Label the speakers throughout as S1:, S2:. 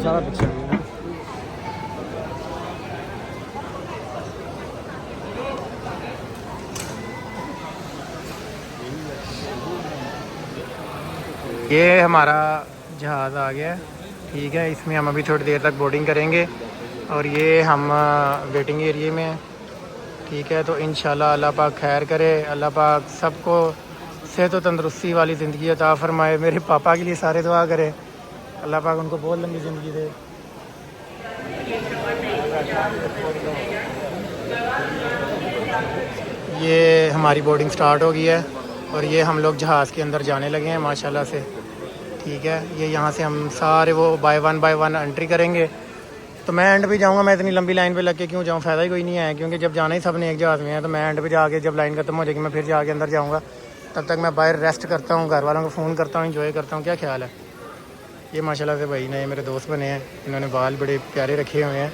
S1: सारा पीछे है। ये हमारा जहाज़ आ गया है, ठीक है। इसमें हम अभी थोड़ी देर तक बोर्डिंग करेंगे और ये हम वेटिंग एरिया में हैं, ठीक है। तो इंशाल्लाह अल्लाह पाक खैर करे, अल्लाह पाक सबको सेहत व तंदरुस्ती वाली ज़िंदगी अता फ़रमाए। मेरे पापा के लिए सारे दुआ करें, अल्लाह पाक उनको बहुत लंबी ज़िंदगी दे। ये हमारी बोर्डिंग स्टार्ट हो गई है और ये हम लोग जहाज़ के अंदर जाने लगे हैं माशाल्लाह से, ठीक है। ये यहाँ से हम सारे वो बाय वन एंट्री करेंगे। तो मैं एंड पे जाऊँगा, मैं इतनी लंबी लाइन पे लग के क्यों जाऊँ, फ़ायदा ही कोई नहीं है, क्योंकि जब जाना ही सब ने एक जहाज़ में है। तो मैं एंड पे जाके जब लाइन खत्म हो जाएगी मैं फिर जाके अंदर जाऊँगा। तब तक मैं बाहर रेस्ट करता हूँ, घर वालों को फ़ोन करता हूँ, इंजॉय करता हूँ। क्या ख्याल है? ये माशाल्लाह से भाई नए मेरे दोस्त बने हैं, इन्होंने बाल बड़े प्यारे रखे हुए हैं,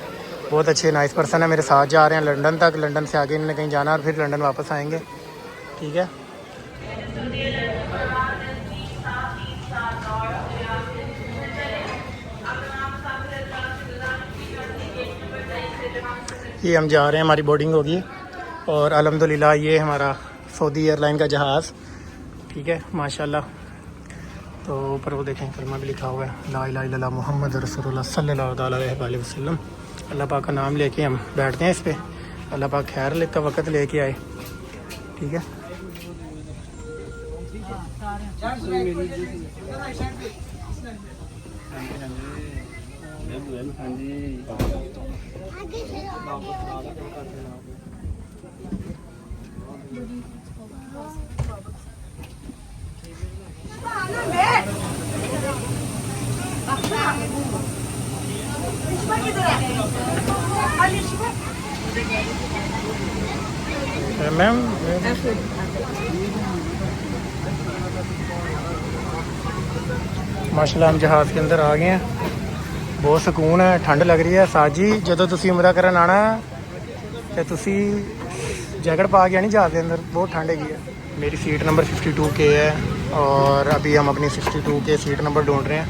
S1: बहुत अच्छे नाइस पर्सन है। मेरे साथ जा रहे हैं लंदन तक, लंदन से आगे इन्होंने कहीं जाना और फिर लंदन वापस आएंगे, ठीक है। ये हम जा रहे हैं, हमारी बोर्डिंग होगी और अल्हम्दुलिल्लाह ये हमारा सऊदी एयरलाइन का जहाज़, ठीक है माशाल्लाह। तो ऊपर वो देखें कलमा भी लिखा हुआ है, ला इलाहा इल्लल्लाह मुहम्मद रसूलुल्लाह सल्लल्लाहु अलैहि वसल्लम। अल्लाह पाक का नाम लेके हम बैठते हैं इस पर, अल्लाह पाक खैर लेता वक्त लेके आए, ठीक है। मैम माशाल्लाह हम जहाज़ के अंदर आ गए हैं, बहुत सुकून है, ठंड लग रही है। साजी जो तुसी उमरा करन आना तो तुसी जैकेट पा के आनी जहाज़ के अंदर, बहुत ठंड है। मेरी सीट नंबर 52K है और अभी हम अपनी 62K सीट नंबर ढूंढ रहे हैं।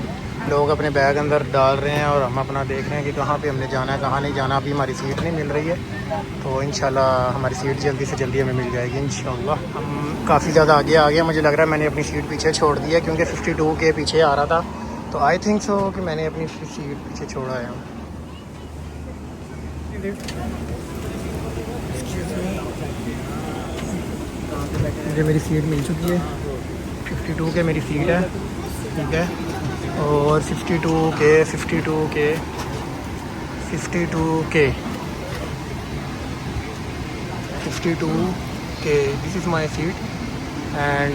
S1: लोग अपने बैग अंदर डाल रहे हैं और हम अपना देख रहे हैं कि कहाँ पे हमने जाना है, कहाँ नहीं जाना। अभी हमारी सीट नहीं मिल रही है, तो इंशाल्लाह हमारी सीट जल्दी से जल्दी हमें मिल जाएगी इंशाल्लाह। हम काफ़ी ज़्यादा आगे आ गए, मुझे लग रहा है मैंने अपनी सीट पीछे छोड़ दी है, क्योंकि 52K पीछे आ रहा था। तो आई थिंक सो कि मैंने अपनी सीट पीछे छोड़ा है। मुझे मेरी सीट मिल चुकी है, 52K मेरी सीट है, ठीक है। और 52K this is my seat and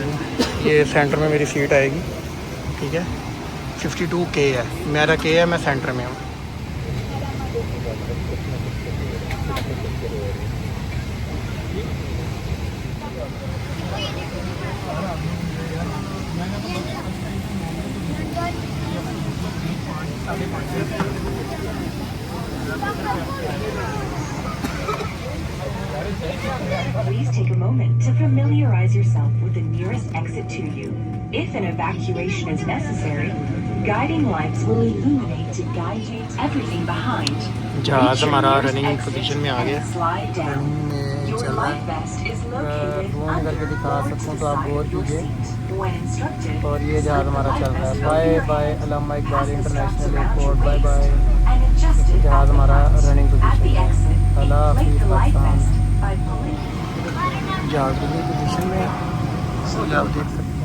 S1: ये सेंटर में मेरी सीट आएगी, ठीक है। 52K है, मेरा K है, मैं सेंटर में हूँ।
S2: Please take a moment to familiarize yourself with the nearest exit to you. If an evacuation is necessary, guiding lights will illuminate to guide you to everything behind.
S1: जहाज़ हमारा running position में आ गया,
S2: slide down. Your life vest is located under
S1: करके दिखा
S2: or
S1: सकता
S2: to
S1: हूँ
S2: the
S1: तो आप
S2: side
S1: गौर
S2: of your
S1: कीजिए।
S2: seat. When instructed,
S1: और ये जहाज़ हमारा चल रहा है, bye bye Allama Iqbal international
S2: around your
S1: airport, bye
S2: waist
S1: bye.
S2: and adjusted
S1: जहाज़
S2: at the
S1: हमारा
S2: front.
S1: Running
S2: At
S1: position
S2: the
S1: में,
S2: exit,
S1: अल्लाह
S2: inflate
S1: हाफिज़
S2: the life
S1: Pakistan.
S2: vest by pulling.
S1: जहाज़ रनिंग पोजीशन में ये आप देख सकते हैं।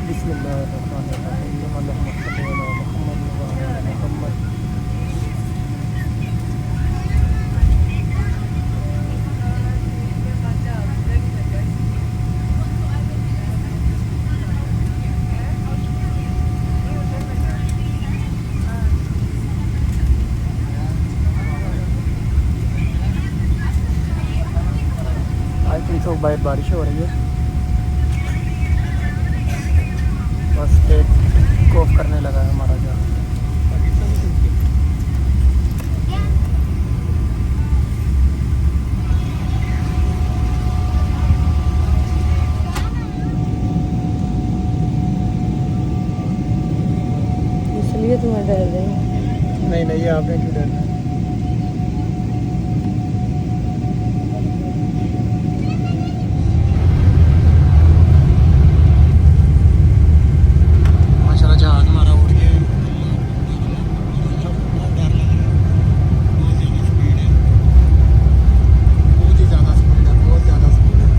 S1: बिस्मिल्लाहिर्रहमानिर्रहीम, अल्लाहुम्मा सल्ली अला मुहम्मद व अला मुहम्मद। आई थिंक तो बाहर बारिश हो रही है, बस टेक ऑफ करने लगा है हमारा जहाज़।
S3: डर रही।
S1: नहीं नहीं, आपने क्यों डरना। माशाल्लाह जहाज हमारा उड़ गया है। बहुत डर लग रहा है, बहुत ज़्यादा स्पीड है, बहुत ही ज़्यादा स्पीड है, बहुत ज़्यादा स्पीड है।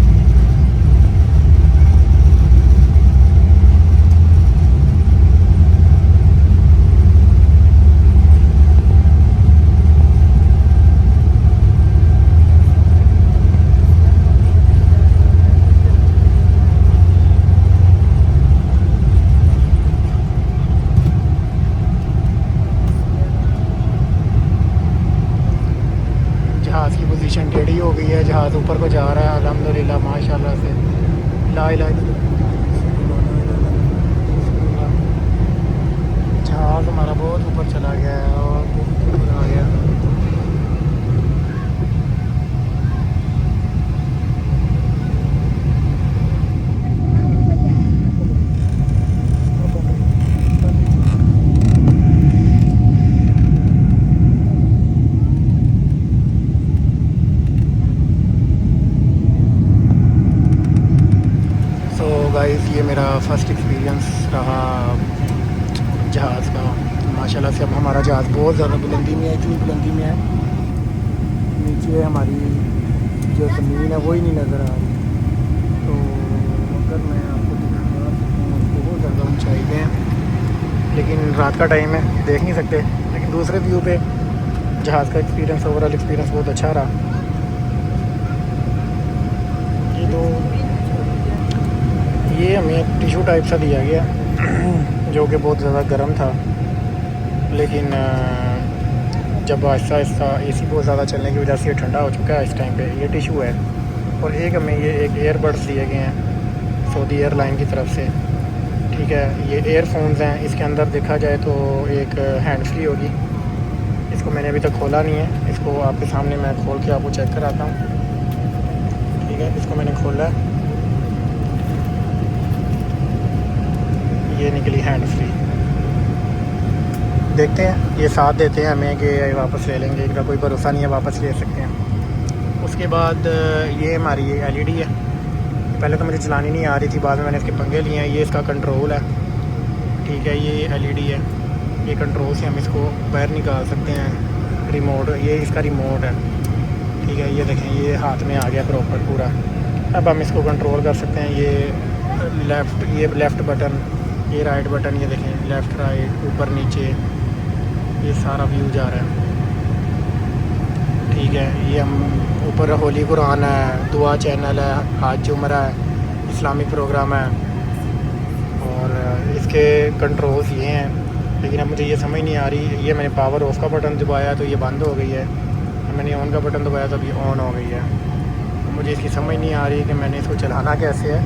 S1: जहाज़ की पोजीशन टेढ़ी हो गई है, जहाज़ ऊपर को जा रहा है अल्हम्दुलिल्लाह माशाल्लाह से। ला इलाहा इल्लल्लाह। जहाज़ हमारा बहुत ऊपर चला गया है और बहुत ऊपर आ गया। सो गाइस, ये मेरा फर्स्ट एक्सपीरियंस रहा जहाज़ का। माशाल्लाह से अब हमारा जहाज़ बहुत ज़्यादा बुलंदी में है, इतनी बुलंदी में है, नीचे हमारी जो ज़मीन है वही नहीं नज़र आ रही। तो अगर मैं आपको दिखा सकूँ, बहुत ज़्यादा ऊंचाई पे है, लेकिन रात का टाइम है, देख नहीं सकते। लेकिन दूसरे व्यू पे जहाज़ का एक्सपीरियंस, ओवरऑल एक्सपीरियंस बहुत अच्छा रहा। ये दो, ये हमें टिशू टाइप सा दिया गया जो कि बहुत ज़्यादा गर्म था, लेकिन जब आहिस्ता आहिस्ता एसी बहुत ज़्यादा चलने की वजह से ये ठंडा हो चुका है इस टाइम पे। ये टिशू है और एक हमें ये एक एयरबड्स दिए गए हैं सऊदी एयरलाइन की तरफ से। ठीक है, ये एयरफोन्स हैं। इसके अंदर देखा जाए तो एक हैंड फ्री होगी। इसको मैंने अभी तक खोला नहीं है, इसको आपके सामने मैं खोल के आपको चेक कराता हूँ। ठीक है, इसको मैंने खोला है, ये निकली हैंड फ्री। देखते हैं, ये साथ देते हैं हमें कि वापस ले लेंगे, इनका कोई भरोसा नहीं है, वापस ले सकते हैं। उसके बाद ये हमारी ये एलईडी है। पहले तो मुझे चलानी नहीं आ रही थी, बाद में मैंने इसके पंगे लिए हैं। ये इसका कंट्रोल है। ठीक है, ये एलईडी है, ये कंट्रोल से हम इसको बाहर निकाल सकते हैं। रिमोट, ये इसका रिमोट है। ठीक है, ये देखें, ये हाथ में आ गया प्रॉपर पूरा। अब हम इसको कंट्रोल कर सकते हैं। ये लेफ़्ट बटन, ये राइट बटन, ये देखें, लेफ़्ट राइट, ऊपर नीचे, ये सारा व्यू जा रहा है। ठीक है, ये हम ऊपर होली कुरान है, दुआ चैनल है, हाज जुमरा है, इस्लामिक प्रोग्राम है, और इसके कंट्रोल्स ये हैं। लेकिन अब मुझे ये समझ नहीं आ रही, ये मैंने पावर ऑफ का बटन दबाया तो ये बंद हो गई है, मैंने ऑन का बटन दबाया तो अभी ऑन हो गई है। तो मुझे इसकी समझ नहीं आ रही कि मैंने इसको चलाना कैसे है।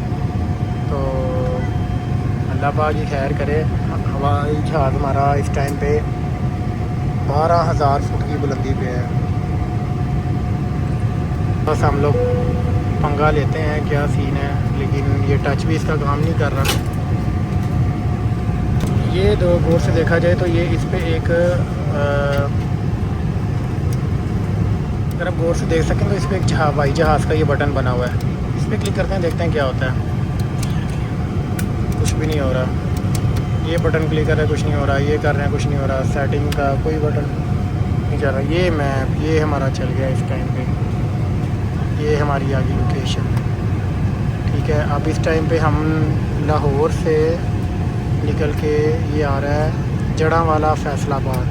S1: तो अल्लाह पाक ही खैर करे। हवाई जहाज़ हमारा इस टाइम पे 12,000 फुट की बुलंदी पे है। बस हम लोग पंगा लेते हैं क्या सीन है, लेकिन ये टच भी इसका काम नहीं कर रहा। ये दो गौर से देखा जाए तो ये इस पे एक अगर आप गौर से देख सकें तो इस पर एक हवाई जहाज़ का ये बटन बना हुआ है। इस पर क्लिक करते हैं, देखते हैं क्या होता है। कुछ भी नहीं हो रहा। ये बटन क्लिक कर रहे हैं, कुछ नहीं हो रहा। ये कर रहे हैं, कुछ नहीं हो रहा। सेटिंग का कोई बटन नहीं चल रहा। ये मैप, ये हमारा चल गया इस टाइम पे। ये हमारी आ गई लोकेशन। ठीक है, अब इस टाइम पे हम लाहौर से निकल के ये आ रहा है जड़ांवाला फैसलाबाद।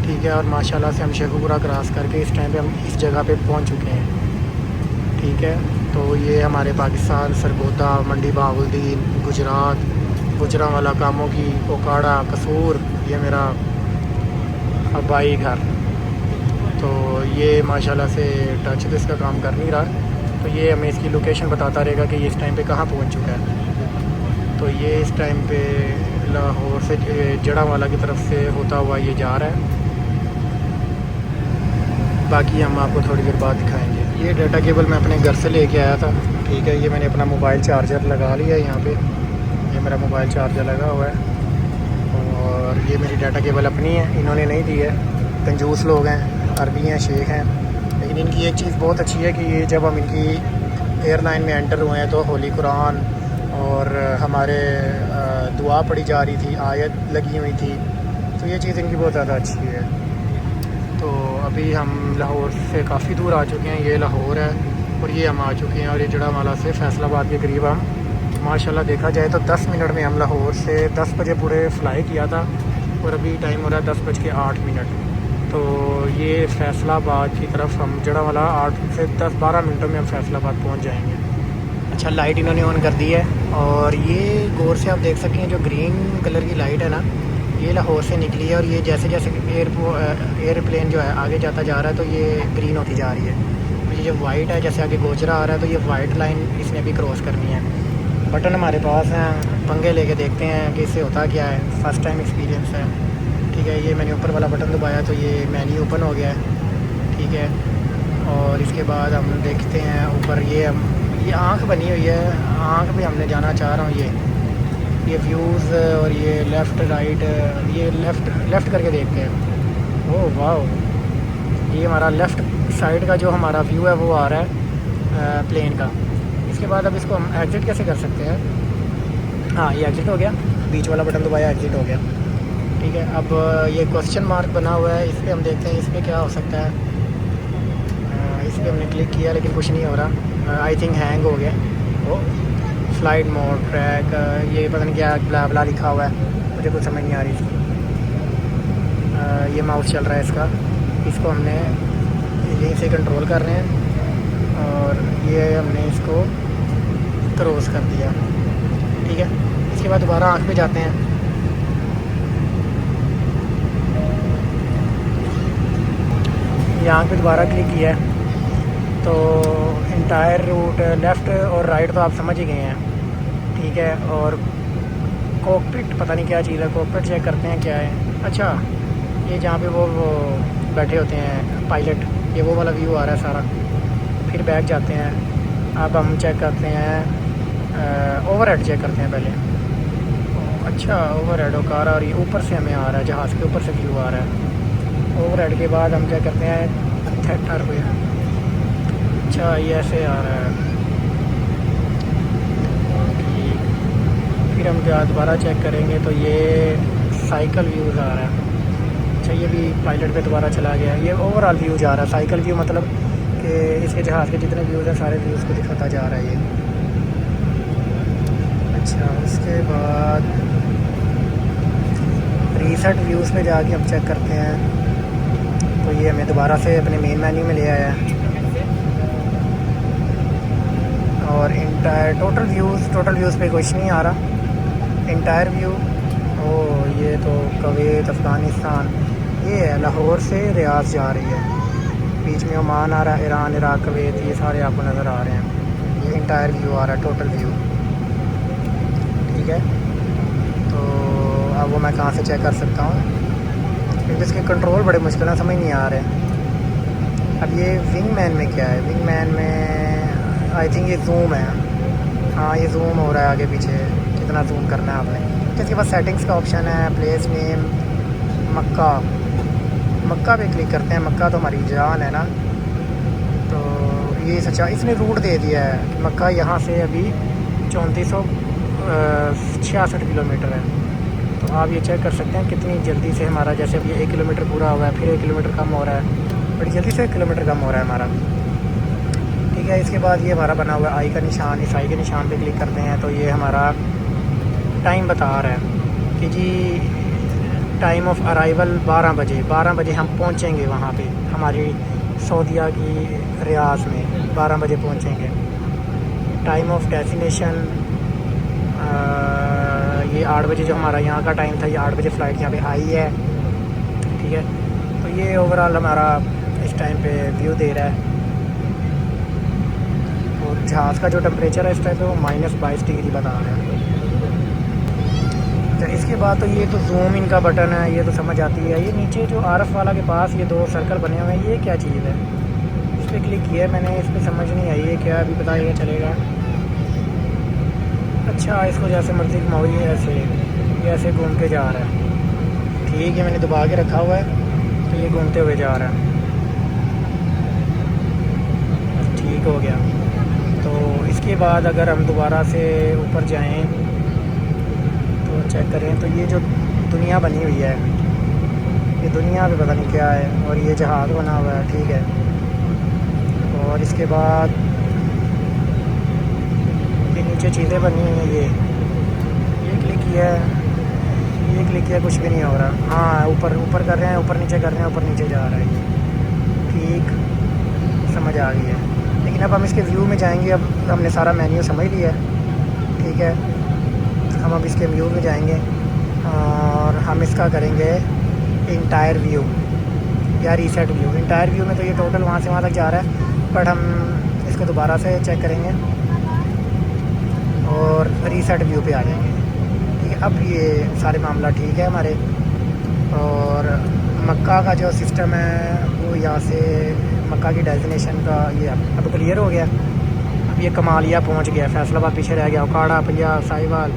S1: ठीक है, और माशाल्लाह से हम शेखुपुरा क्रॉस करके इस टाइम पे हम इस जगह पे पहुंच चुके हैं। ठीक है, तो ये हमारे पाकिस्तान, सरगोदा, मंडी बहाउद्दीन, गुजरात, गुजरांवाला, कामों की, ओकाड़ा, कसूर, ये मेरा अब्बाई घर। तो ये माशाल्लाह से टच तो इसका काम कर नहीं रहा, तो ये हमें इसकी लोकेशन बताता रहेगा कि ये इस टाइम पे कहाँ पहुँच चुका है। तो ये इस टाइम पे लाहौर से जड़ांवाला की तरफ से होता हुआ ये जा रहा है। बाकी हम आपको थोड़ी देर बाद दिखाएंगे। ये डाटा केबल मैं अपने घर से लेके आया था। ठीक है, ये मैंने अपना मोबाइल चार्जर लगा लिया है यहाँ पे। ये मेरा मोबाइल चार्जर लगा हुआ है और और ये मेरी डाटा केबल अपनी है, इन्होंने नहीं दी है। कंजूस लोग हैं, अरबी हैं, शेख हैं। लेकिन इनकी एक चीज़ बहुत अच्छी है कि ये जब हम इनकी एयरलाइन में एंटर हुए हैं तो होली कुरान और हमारे दुआ पढ़ी जा रही थी, आयत लगी हुई थी। तो ये चीज़ इनकी बहुत ज़्यादा अच्छी है। तो अभी हम लाहौर से काफ़ी दूर आ चुके हैं। ये लाहौर है और ये हम आ चुके हैं, और ये जड़ामाला से फैसलाबाद के करीब हम माशाल्लाह देखा जाए तो 10 मिनट में हम लाहौर से 10 बजे पूरे फ्लाई किया था, और अभी टाइम हो रहा है 10:08। तो ये फैसलाबाद की तरफ हम जड़ामाला 8 से 10-12 मिनटों में हम फैसलाबाद पहुंच जाएंगे। अच्छा, लाइट इन्होंने ऑन कर दी है, और ये गौर से आप देख सकते हैं जो ग्रीन कलर की लाइट है ना, ये लाहौर से निकली है, और ये जैसे जैसे एयरप्लेन जो है आगे जाता जा रहा है तो ये ग्रीन होती जा रही है। और ये जो वाइट है, जैसे आगे गोजरा आ रहा है तो ये वाइट लाइन इसने भी क्रॉस करनी है। बटन हमारे पास हैं, पंगे लेके देखते हैं कि इससे होता क्या है। फ़र्स्ट टाइम एक्सपीरियंस है। ठीक है, ये मैंने ऊपर वाला बटन दबाया तो ये मेन्यू ओपन हो गया है। ठीक है, और इसके बाद हम देखते हैं ऊपर ये आँख बनी हुई है, आँख भी हमने जाना चाह रहा हूँ। ये व्यूज़ और ये लेफ़्ट राइट, ये लेफ़्ट करके देखते हैं। ओह वाह, ये हमारा लेफ़्ट साइड का जो हमारा व्यू है वो आ रहा है प्लेन का। इसके बाद अब इसको हम एग्ज़िट कैसे कर सकते हैं? हाँ, ये एग्ज़िट हो गया, बीच वाला बटन दबाया, एग्ज़िट हो गया। ठीक है, अब ये क्वेश्चन मार्क बना हुआ है, इस पर हम देखते हैं इस पर क्या हो सकता है। इस पर हमने क्लिक किया लेकिन कुछ नहीं हो रहा। आई थिंक हैंग हो गया। ओ, फ्लाइट मोड, ट्रैक, ये पता नहीं क्या ब्ला ब्ला लिखा हुआ है, मुझे कुछ समझ नहीं आ रही इसकी। ये माउस चल रहा है इसका, इसको हमने यहीं से कंट्रोल कर रहे हैं, और ये हमने इसको क्रॉस कर दिया। ठीक है, इसके बाद दोबारा आँख पे जाते हैं। ये आँख पे दोबारा क्लिक किया है तो इंटायर रूट लेफ़्ट और राइट तो आप समझ ही गए हैं। ठीक है, और कॉकपिट पता नहीं क्या चीज़ है, कॉकपिट चेक करते हैं क्या है। अच्छा, ये जहाँ पे वो बैठे होते हैं पायलट, ये वो वाला व्यू आ रहा है सारा। फिर बैक जाते हैं, अब हम चेक करते हैं ओवरहेड चेक करते हैं पहले। अच्छा, ओवरहेड ओकारा, और ये ऊपर से हमें आ रहा है, जहाज़ के ऊपर से व्यू आ रहा है। ओवरहेड के बाद हम चेक करते हैं थिएटर पे। अच्छा, ये ऐसे आ रहा है। फिर हम दोबारा चेक करेंगे तो ये साइकिल व्यूज़ आ रहा है। अच्छा, ये भी पायलट पे दोबारा चला गया। ये ओवरऑल व्यू जा रहा है, साइकिल व्यू मतलब कि इसके जहाज़ के जितने व्यूज़ हैं सारे व्यूज़ को दिखाता जा रहा है ये। अच्छा, उसके बाद रीसेट व्यूज़ पे जाके हम चेक करते हैं तो ये हमें दोबारा से अपने मेन मेन्यू में ले आया है। और इंटायर टोटल व्यूज़ पे कुछ नहीं आ रहा। इंटायर व्यू, ओ ये तो कुवैत, अफ़गानिस्तान, ये है लाहौर से रियाज जा रही है, बीच में ओमान आ रहा है, ईरान, इराक, कुवैत, ये सारे आपको नज़र आ रहे हैं। ये इंटायर व्यू आ रहा है, टोटल व्यू। ठीक है, तो अब वो मैं कहाँ से चेक कर सकता हूँ, क्योंकि इसके कंट्रोल बड़े मुश्किल हैं, समझ नहीं आ रहे। अब ये विंग मैन में क्या है? विंग मैन में आई थिंक ये जूम है। हाँ, ये जूम हो रहा है आगे पीछे, कितना जूम करना है आपने। इसके बाद सेटिंग्स का ऑप्शन है, प्लेस नेम, मक्का पे क्लिक करते हैं। मक्का तो हमारी जान है ना, तो ये सच्चा इसने रूट दे दिया है कि मक्का यहाँ से अभी 3466 किलोमीटर है। तो आप ये चेक कर सकते हैं कितनी जल्दी से हमारा, जैसे अभी 1 किलोमीटर पूरा हुआ है, फिर 1 किलोमीटर कम हो रहा है, बड़ी जल्दी से 1 किलोमीटर कम हो रहा है हमारा। ठीक है, इसके बाद ये हमारा बना हुआ है आई का निशान। इस आई के निशान पे क्लिक करते हैं तो ये हमारा टाइम बता रहा है कि जी टाइम ऑफ अराइवल 12 बजे हम पहुंचेंगे वहाँ पे, हमारी सऊदीया की रियाज में 12 बजे पहुंचेंगे। टाइम ऑफ डेस्टिनेशन ये 8 बजे जो हमारा यहाँ का टाइम था, ये 8 बजे फ़्लाइट यहाँ पे आई है। ठीक है, तो ये ओवरऑल हमारा इस टाइम पे व्यू दे रहा है। और जहाज़ का जो टेम्परेचर है इस टाइम पे वो -22 डिग्री बता रहा है। तो इसके बाद तो ये तो जूम इन का बटन है, ये तो समझ आती है। ये नीचे जो आरएफ वाला के पास ये 2 सर्कल बने हुए हैं, ये क्या चीज़ है? इस पर क्लिक किया मैंने, इस पर समझ नहीं आई है क्या, अभी बताइएगा चलेगा। अच्छा, इसको जैसे मर्ज़ी घुमाओ, ये ऐसे घूम के जा रहा है। ठीक है, मैंने दबा के रखा हुआ है तो ये घूमते हुए जा रहा है। ठीक हो गया। तो इसके बाद अगर हम दोबारा से ऊपर जाएं तो चेक करें तो ये जो दुनिया बनी हुई है, ये दुनिया भी पता नहीं क्या है, और ये जहाज़ बना हुआ है। ठीक है, और इसके बाद ये नीचे चीज़ें बनी हुई हैं। ये क्लिक किया है, ये क्लिक किया, कुछ भी नहीं हो रहा। हाँ, ऊपर ऊपर कर रहे हैं, ऊपर नीचे कर रहे हैं, ऊपर नीचे जा रहा है ये। ठीक, समझ आ गई है। लेकिन अब हम इसके व्यू में जाएंगे। अब हमने सारा मेन्यू समझ लिया है। ठीक है, हम अब इसके व्यू में जाएंगे और हम इसका करेंगे इंटायर व्यू या रीसेट व्यू। इंटायर व्यू में तो ये टोटल वहाँ से वहाँ तक जा रहा है, बट हम इसको दोबारा से चेक करेंगे और रीसेट व्यू पे आ जाएंगे। ठीक है, अब ये सारे मामला ठीक है हमारे। और मक्का का जो सिस्टम है वो यहाँ से मक्का की डेस्टिनेशन का ये अब क्लियर हो गया। अब ये कमालिया पहुँच गया, फैसलाबाद पीछे रह गया, उकाड़ा, पंजाब, साहिवाल,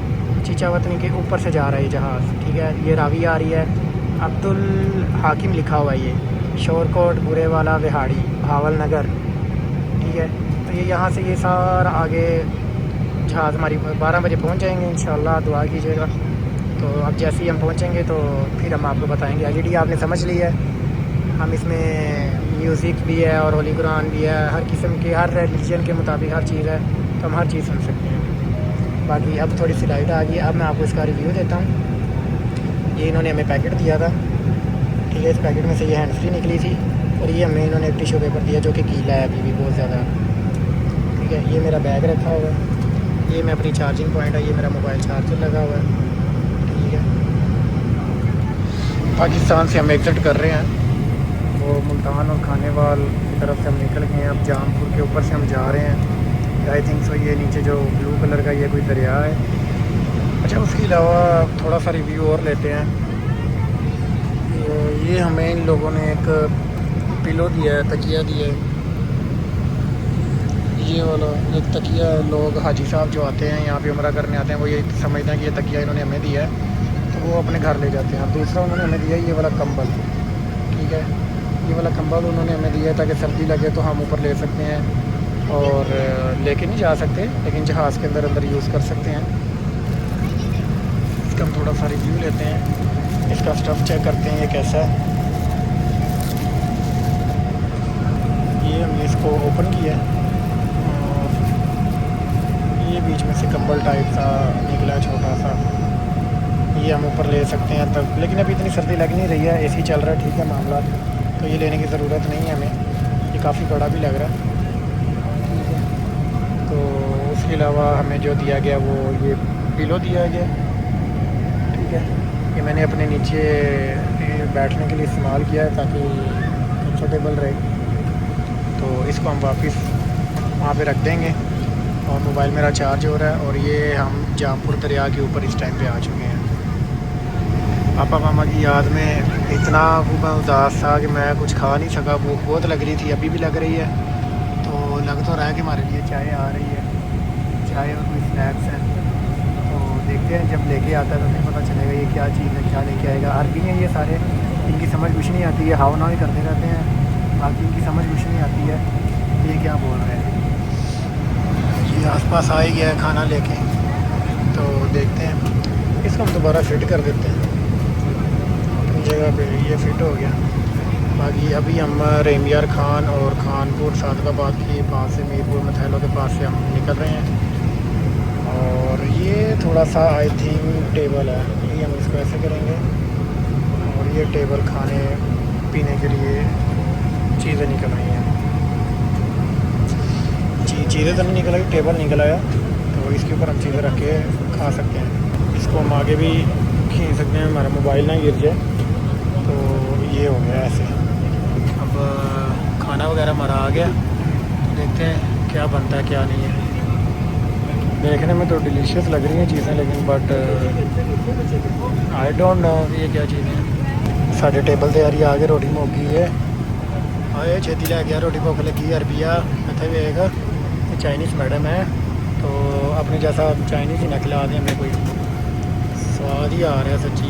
S1: चीचावतनी के ऊपर से जा रहा है ये जहाज़। ठीक है, ये रावी आ रही है, अब्दुल हाकिम लिखा हुआ है, ये शोरकोट, बुरेवाला, विहाड़ी, भावल नगर। ठीक है, तो ये यहाँ से ये सारा आगे जहाज़ हमारी 12 बजे पहुँच जाएंगे इंशाल्लाह, दुआ कीजिएगा। तो अब जैसे ही हम पहुँचेंगे तो फिर हम आपको बताएंगे। एलईडी आपने समझ ली है, हम इसमें म्यूज़िक भी है और होली कुरान भी है, हर किस्म के, हर रिलीजन के मुताबिक हर चीज़ है, तो हम हर चीज़ सुन सकते हैं। बाकी अब थोड़ी सी लाइट आ गई, अब मैं आपको इसका रिव्यू देता हूँ। ये इन्होंने हमें पैकेट दिया था। ठीक है, इस पैकेट में से ये हैंड फ्री निकली थी और ये हमें इन्होंने एक टिश्यू पेपर दिया जो कि गीला है अभी भी बहुत ज़्यादा। ठीक है, ये मेरा बैग रखा हुआ है, ये मैं अपनी चार्जिंग पॉइंट है, ये मेरा मोबाइल चार्जर लगा हुआ है। ठीक है, पाकिस्तान से हम एग्ज़िट कर रहे हैं, वो मुल्तान और खानेवाल की तरफ से हम निकल गए हैं। अब जामपुर के ऊपर से हम जा रहे हैं। आई थिंक सो ये नीचे जो ब्लू कलर का ये कोई दरिया है। अच्छा, उसके अलावा थोड़ा सा रिव्यू और लेते हैं। ये हमें इन लोगों ने एक पिलो दिया है, तकिया दिया है, ये वाला एक तकिया है। लोग हाजी साहब जो आते हैं यहाँ पे उम्रा करने आते हैं, वो ये समझते हैं कि ये तकिया इन्होंने हमें दिया है तो वो अपने घर ले जाते हैं। दूसरा उन्होंने हमें दिया ये वाला कंबल। ठीक है, ये वाला कंबल उन्होंने हमें दिया ताकि सर्दी लगे तो हम ऊपर ले सकते हैं, और लेके नहीं जा सकते लेकिन जहाज़ के अंदर यूज़ कर सकते हैं। इसका हम थोड़ा सा रिव्यू लेते हैं, इसका स्टफ़ चेक करते हैं ये कैसा है। ये हमने इसको ओपन किया है और ये बीच में से कंबल टाइप सा निकला है छोटा सा, ये हम ऊपर ले सकते हैं तब। लेकिन अभी इतनी सर्दी लग नहीं रही है, एसी चल रहा है। ठीक है मामला, तो ये लेने की ज़रूरत नहीं है हमें, ये काफ़ी बड़ा भी लग रहा है। तो उसके अलावा हमें जो दिया गया वो ये पिलो दिया गया। ठीक है, ये मैंने अपने नीचे बैठने के लिए इस्तेमाल किया है ताकि कंफर्टेबल रहे। तो इसको हम वापस वहाँ पे रख देंगे और मोबाइल मेरा चार्ज हो रहा है। और ये हम जामपुर दरिया के ऊपर इस टाइम पे आ चुके हैं। पापा मामा की याद में इतना मैं उदास था कि मैं कुछ खा नहीं सका, भूख बहुत लग रही थी, अभी भी लग रही है। तो लग तो रहा है कि हमारे लिए चाय आ रही है, चाय और कोई स्नैक्स हैं। तो देखते हैं, जब लेके आता है तो फिर पता चलेगा ये क्या चीज़ है, क्या लेके आएगा। अरबी हैं ये सारे, इनकी समझ कुछ नहीं आती है, हाव नाव ही करते रहते हैं, बाकी इनकी समझ कुछ नहीं आती है ये क्या बोल रहे हैं। ये आसपास आ ही गया है खाना लेके, तो देखते हैं। इसको हम दोबारा फिट कर देते हैं अपनी जगह पे, ये फिट हो गया। बाकी अभी हम रेमियार खान और खानपुर सादकाबाद के पास से, मीरपुर मथैलों के पास से हम निकल रहे हैं। और ये थोड़ा सा आई थिंक टेबल है, ये हम इसको ऐसे करेंगे और ये टेबल खाने पीने के लिए चीज़ें निकल आई हैं। चीज़ें तो नहीं निकल आई, टेबल निकल आया, तो इसके ऊपर हम चीज़ें रख के खा सकते हैं। इसको हम आगे भी खींच सकते हैं, हमारा मोबाइल ना गिर जाए। तो ये हो गया ऐसे। अब खाना वगैरह हमारा आ गया, तो देखते हैं क्या बनता है क्या नहीं है। देखने में तो डिलीशियस लग रही हैं चीज़ें, लेकिन बट आई डोंट नो ये क्या चीज़ें हैं। साढ़े टेबल ते यारी आगे रोटी मुक गई है, आए छेती लै गया, रोटी भुख लगी। अरबिया इतने वेग चाइनीज़ मैडम है, तो अपने जैसा चाइनीज़ ही ना खिला दें हमें, कोई स्वाद ही आ रहा है सच्ची।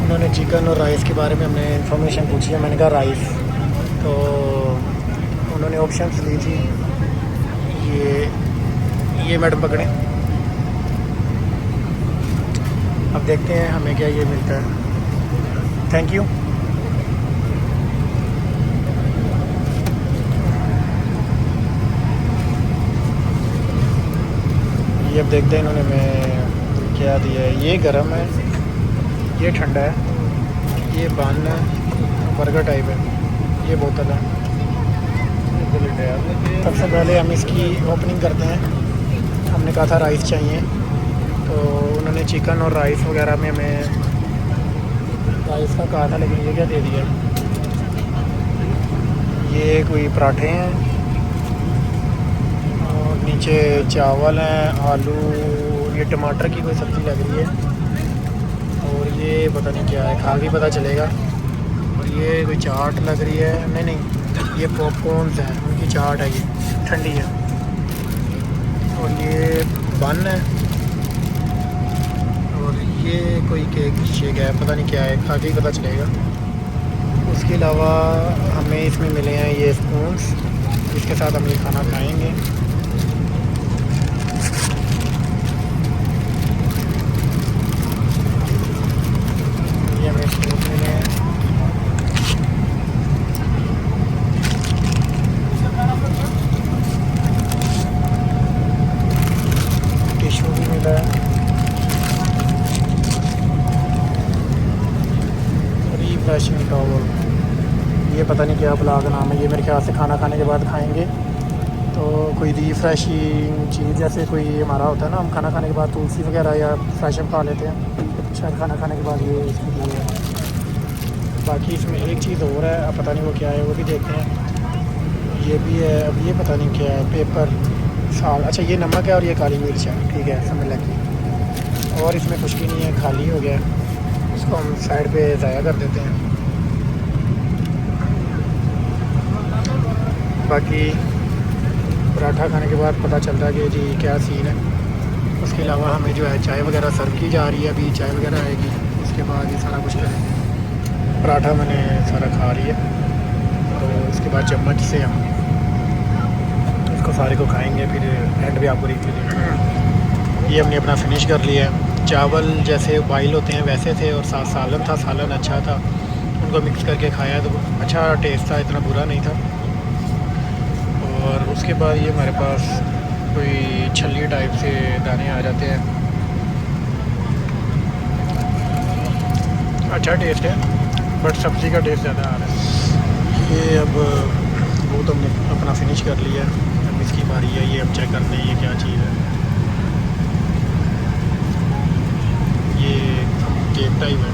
S1: उन्होंने चिकन और राइस के बारे में हमने इंफॉर्मेशन पूछी है। मैंने कहा राइस, तो उन्होंने ऑप्शंस ली थी। ये मैडम पकड़ें, अब देखते हैं हमें क्या ये मिलता है। Thank you. ये अब देखते हैं इन्होंने मैं क्या दिया है। ये गर्म है, ये ठंडा है, ये बन है, बर्गर टाइप है, ये बोतल है। सबसे पहले हम इसकी ओपनिंग करते हैं। हमने कहा था राइस चाहिए, तो उन्होंने चिकन और राइस वगैरह में हमें राइस का कहा था, लेकिन ये क्या दे दिया। ये कोई पराठे हैं और नीचे चावल हैं, आलू, ये टमाटर की कोई सब्ज़ी लग रही है, और ये पता नहीं क्या है, खा के पता चलेगा। और ये कोई चाट लग रही है, नहीं ये पॉपकॉर्न्स हैं, उनकी चाट है, ये ठंडी है। और ये बन है, और ये कोई केक शेक है, पता नहीं क्या है, खा के ही पता चलेगा। उसके अलावा हमें इसमें मिले हैं ये स्पून्स, इसके साथ हम ये खाना खाएंगे। ये हमें स्पून मिले हैं। टिश्यू भी मिला है। रिफ्रेशिंग टॉवल, ये पता नहीं क्या ब्ला का नाम है। ये मेरे ख्याल से खाना खाने के बाद खाएंगे, तो कोई रिफ्रेशिंग चीज़ जैसे कोई हमारा होता है ना, हम खाना खाने के बाद तुलसी वगैरह या फ्रेशअप खा लेते हैं, शायद खाना खाने के बाद ये इसमें लिए है। बाकी इसमें एक चीज़ और है, अब पता नहीं वो क्या है, वो भी देखते हैं। ये भी है, अब ये पता नहीं क्या है, पेपर साल, अच्छा ये नमक है और ये काली मिर्च है, ठीक है, समझ लगी। और इसमें कुछ भी नहीं है, खाली हो गया, इसको हम साइड पे ज़ाया कर देते हैं। बाकी पराठा खाने के बाद पता चलता है कि जी क्या सीन है। उसके अलावा हमें जो है चाय वगैरह सर्व की जा रही है, अभी चाय वगैरह आएगी, उसके बाद ये सारा कुछ करेंगे। पराठा मैंने सारा खा लिया, तो इसके बाद चम्मच से हम इसको सारे को खाएंगे, फिर एंड भी आपको रिव्यू देंगे। ये हमने अपना फिनिश कर लिया है। चावल जैसे बॉयल होते हैं वैसे थे, और साथ सालन था, सालन अच्छा था, उनको मिक्स करके खाया तो अच्छा टेस्ट था, इतना बुरा नहीं था। और उसके बाद ये हमारे पास कोई छल्ली टाइप से दाने आ जाते हैं, अच्छा टेस्ट है, बट सब्ज़ी का टेस्ट ज़्यादा आ रहा है। ये अब वो तो हमने अपना फिनिश कर लिया, अब इसकी बारी है। ये अब चेक करते हैं ये क्या चीज़ है। ये केक टाइप है,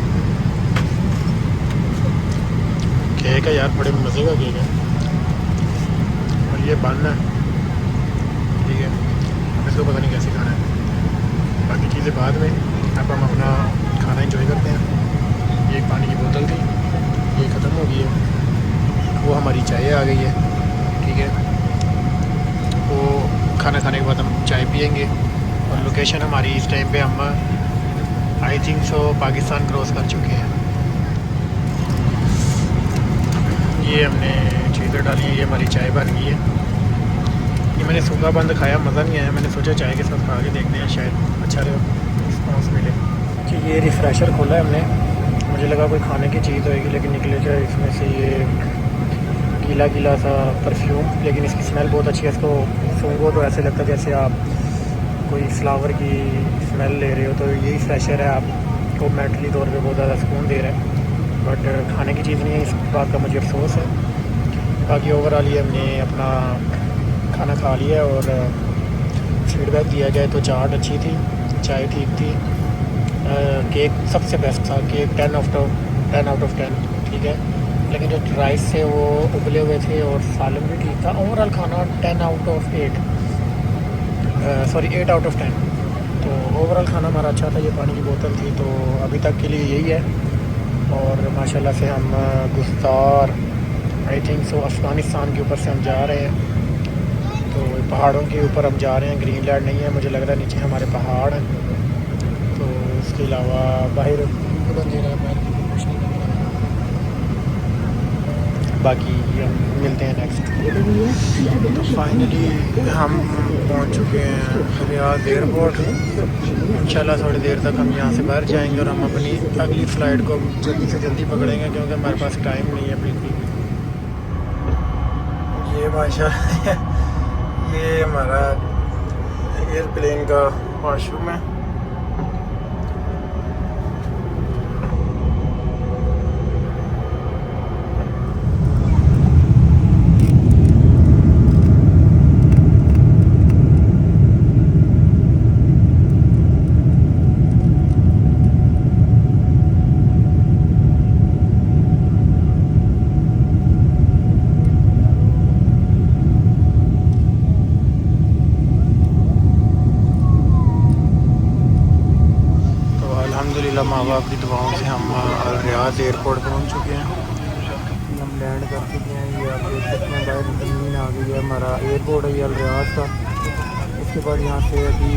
S1: केक है यार, बड़े मज़े का केक है। और ये बन है, ठीक है, इसको पता नहीं कैसे खाना है। बाकी चीज़ें बाद में, अब हम अपना खाना एंजॉय करते हैं। ये एक पानी की बोतल थी, ये ख़त्म हो गई है। वो हमारी चाय आ गई है, ठीक है। वो खाना खाने के बाद हम चाय पियेंगे। और लोकेशन हमारी इस टाइम पे हम I think so Pakistan cross कर चुके हैं। ये हमने चीज़ें डाली हैं, ये हमारी चाय बन गई है। ये मैंने सूखा बंद खाया, मज़ा नहीं आया, मैंने सोचा चाय के साथ खा के देखते हैं, शायद अच्छा रिस्पॉन्स मिले। कि ये रिफ़्रेशर खोला है हमने, मुझे लगा कोई खाने की चीज़ होएगी, लेकिन निकले क्या इसमें से ये गीला गीला सा परफ्यूम, लेकिन इसकी स्मेल बहुत अच्छी है। इसको सूंघो तो ऐसे लगता है जैसे आप कोई फ्लावर की स्मेल ले रहे हो। तो यही फ्रेशर है, आपको मेंटली तौर पे बहुत ज़्यादा सुकून दे रहा है, बट खाने की चीज़ नहीं है, इस बात का मुझे अफसोस है। बाकी ओवरऑल ये हमने अपना खाना खा लिया। और फीडबैक दिया जाए तो चाट अच्छी थी, चाय ठीक थी, केक सबसे बेस्ट था, केक 10 आउट ऑफ 10, ठीक है। लेकिन जो राइस थे वो उबले हुए थे, और सालन भी ठीक था। ओवरऑल खाना 10 out of 8, sorry 8 out of 10। तो ओवरऑल खाना हमारा अच्छा था। ये पानी की बोतल थी, तो अभी तक के लिए यही है। और माशाल्लाह से हम गुस्तार आई थिंक सो अफ़गानिस्तान के ऊपर से हम जा रहे हैं, तो पहाड़ों के ऊपर हम जा रहे हैं। ग्रीनलैंड नहीं है, मुझे लग रहा है नीचे हमारे पहाड़ हैं। तो इसके अलावा बाहर अंधेरा है, बाकी हम मिलते हैं नेक्स्ट। तो फाइनली हम पहुंच चुके हैं रियाद एयरपोर्ट। इंशाल्लाह थोड़ी देर तक हम यहाँ से बाहर जाएंगे और हम अपनी अगली फ़्लाइट को जल्दी से जल्दी पकड़ेंगे क्योंकि हमारे पास टाइम नहीं है बिल्कुल भी। ये माशाल्लाह ये हमारा एयरप्लेन का वॉशरूम है। अल्हम्दुलिल्लाह माँ बाप की दुआओं से हम रियाद एयरपोर्ट पहुँच चुके हैं। हम लैंड कर चुके हैं। ये आप देख सकते हैं बाहर ज़मीन आ गई है। हमारा एयरपोर्ट है अल रियाद का। उसके बाद यहाँ से अभी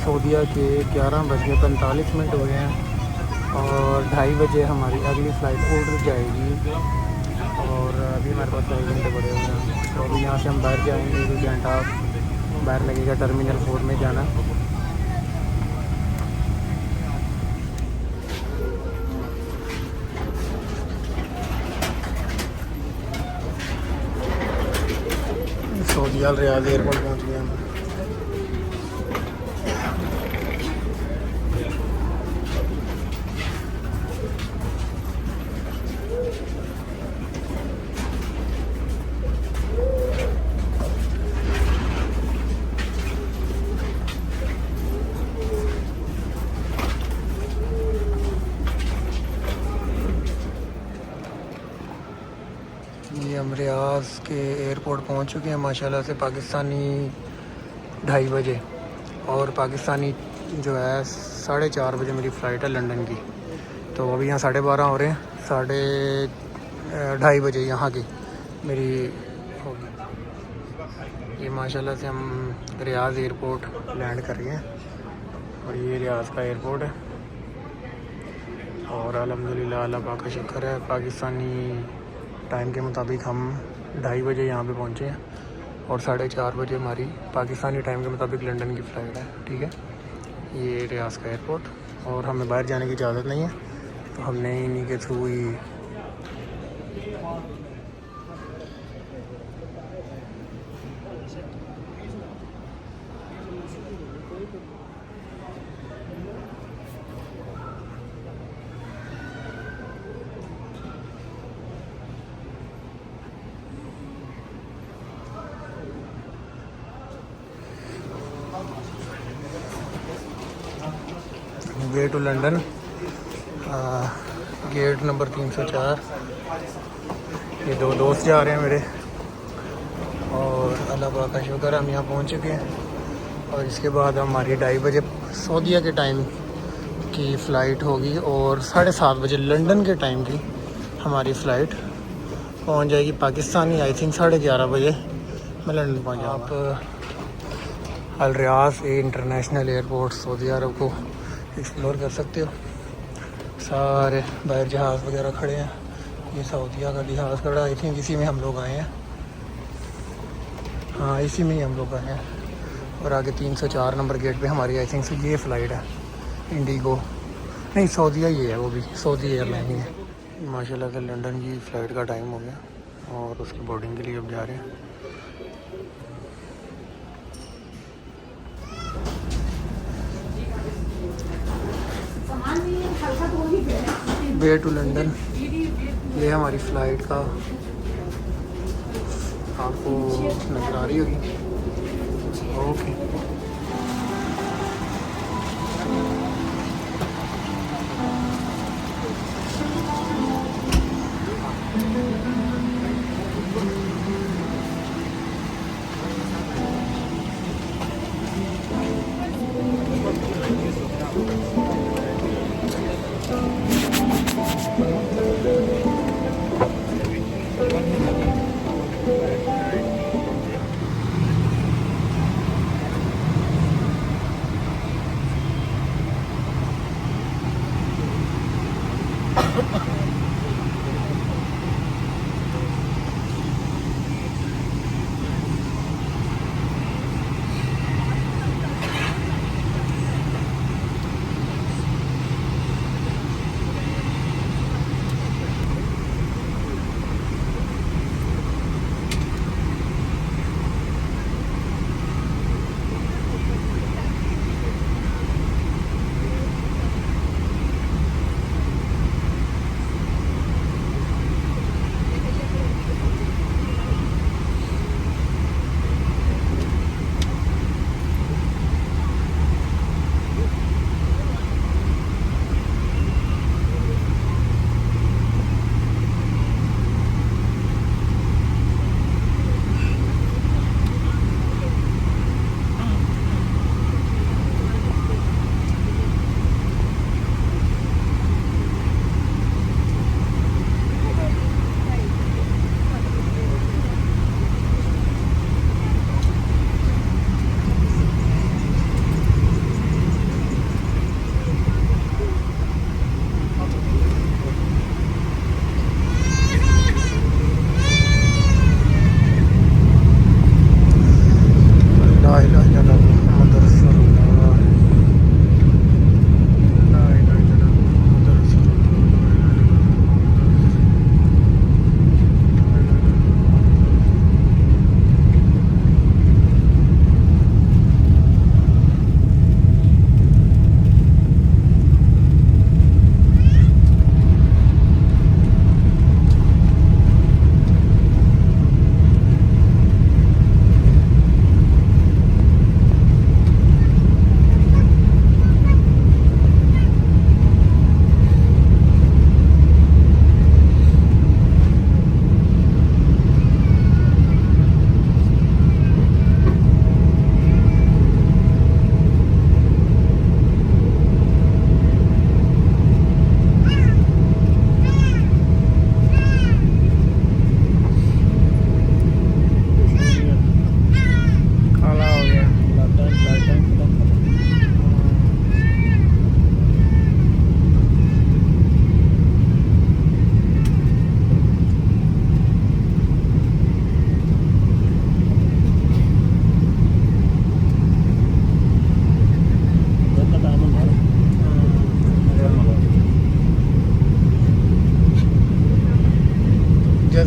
S1: सऊदीया के 11:45 हुए हैं और 2:30 बजे हमारी अगली फ़्लाइट उड़ जाएगी और अभी हमारे पास 2 घंटे पड़े हुए हैं। तो अभी यहाँ से हम बाहर जाएंगे। 1 घंटा बाहर लगेगा टर्मिनल 4 में जाना। सऊदीया रियाद एयरपोर्ट पहुंच गए हम। ये हम रियाद के एयरपोर्ट पहुंच चुके हैं माशाल्लाह से। पाकिस्तानी 2:30 बजे और पाकिस्तानी जो है 4:30 बजे मेरी फ़्लाइट है लंदन की। तो अभी यहाँ 12:30 हो रहे हैं। 2:30 बजे यहाँ की मेरी होगी। ये माशाल्लाह से हम रियाद एयरपोर्ट लैंड कर रहे हैं और ये रियाद का एयरपोर्ट है। और अल्हम्दुलिल्लाह अल्लाह पाक का शुक्र है पाकिस्तानी टाइम के मुताबिक हम 2:30 बजे यहाँ पे पहुँचे हैं और 4:30 बजे हमारी पाकिस्तानी टाइम के मुताबिक लंदन की फ़्लाइट है। ठीक है, ये रियाद का एयरपोर्ट और हमें बाहर जाने की इजाज़त नहीं है तो हमने इन्हीं के थ्रू ही way to London gate number 304। ये 2 दोस्त जा रहे हैं मेरे और अल्लाह पाक का शुक्र हम यहाँ पहुँच चुके हैं। और इसके बाद हमारी 2:30 बजे सऊदीया के टाइम की फ़्लाइट होगी और 7:30 बजे लंदन के टाइम की हमारी फ़्लाइट पहुँच जाएगी पाकिस्तानी। आई थिंक 11:30 बजे मैं लंदन पहुँच जाऊँगा। आप अल रियाद इंटरनेशनल एयरपोर्ट सऊदी अरब को एक्सप्लोर कर सकते हो। सारे बाहर जहाज़ वगैरह खड़े हैं। ये सऊदीया का जहाज़ खड़ा है। आई थिंक इसी में हम लोग आए हैं। हाँ, इसी में ही हम लोग आए हैं। और आगे 304 नंबर गेट पे हमारी आई थिंक से ये फ़्लाइट है इंडिगो, नहीं सऊदीया ही है, वो भी सऊदी एयरलाइन ही है। माशाल्लाह से लंदन की फ़्लाइट का टाइम हो गया और उसकी बोर्डिंग के लिए अब जा रहे हैं। वे टू लंदन, ये हमारी फ़्लाइट का आपको नजर आ रही होगी। ओके,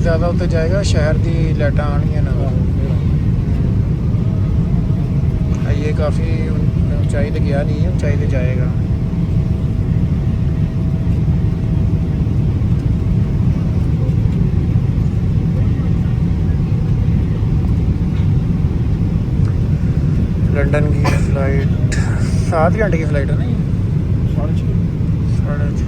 S1: ਜ਼ਿਆਦਾ ਉੱਤੇ ਜਾਏਗਾ ਸ਼ਹਿਰ ਦੀ ਲਾਈਟਾਂ ਆਉਣਗੀਆਂ ਨਾ। ਇਹ ਕਾਫੀ ऊंचाई ਤੇ ਗਿਆ ਨਹੀਂ, ऊंचाई ਤੇ ਜਾਏਗਾ। लंदन की फ्लाइट 7 घंटे की फ्लाइट है ना, 6:30।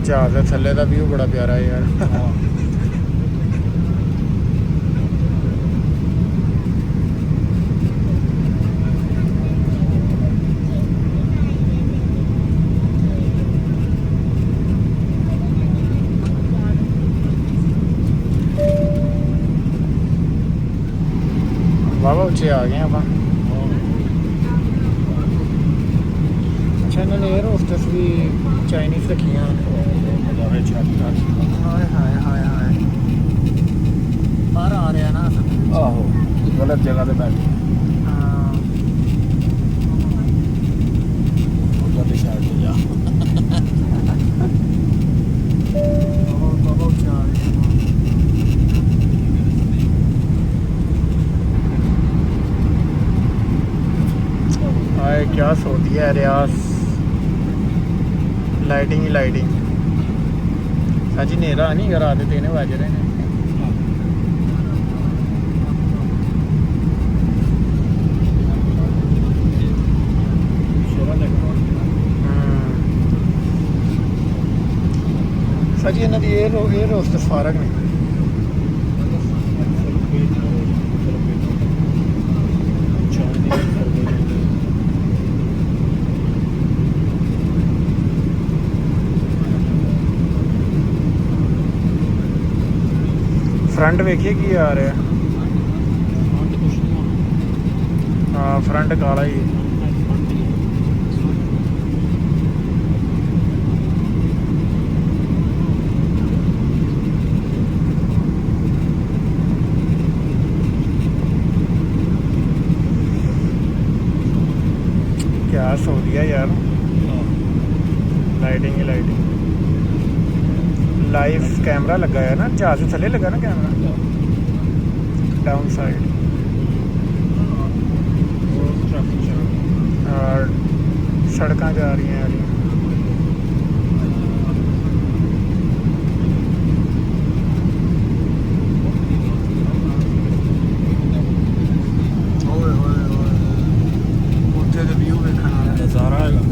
S1: जहाज के थल्ले का व्यू बड़ा प्यारा है यार। वाह उच्चे आ गए आप। अच्छा इन्होंने एयर होस्टेस भी चाइनीज़ रखियाँ। हाय हाय हाय हाय बाहर आ रहा ना।
S3: आहो गलत जगह पे बैठे
S1: हाँ
S3: उधर साइड पे जा।
S1: बाबा उच्चे आ रहे हैं। हाय क्या सो दिया है रियाज। लाइटिंग ही लाइटिंग। अजी नेरा नहीं घर आते 3 बज रहे हैं। सजी इन्हों की एयर होस्टेस फारग ने। फ्रंट वेखिए की आ रहा है। हाँ फ्रंट काला ही है। क्या सो दिया यार। लाइटिंग ही लाइटिंग। लाइव कैमरा लगा है ना, जहाज से थले लगा ना कैमरा डाउन साइड। और सड़क जा रही हैं यार। उत्थे दा व्यू देखना
S3: नज़ारा है।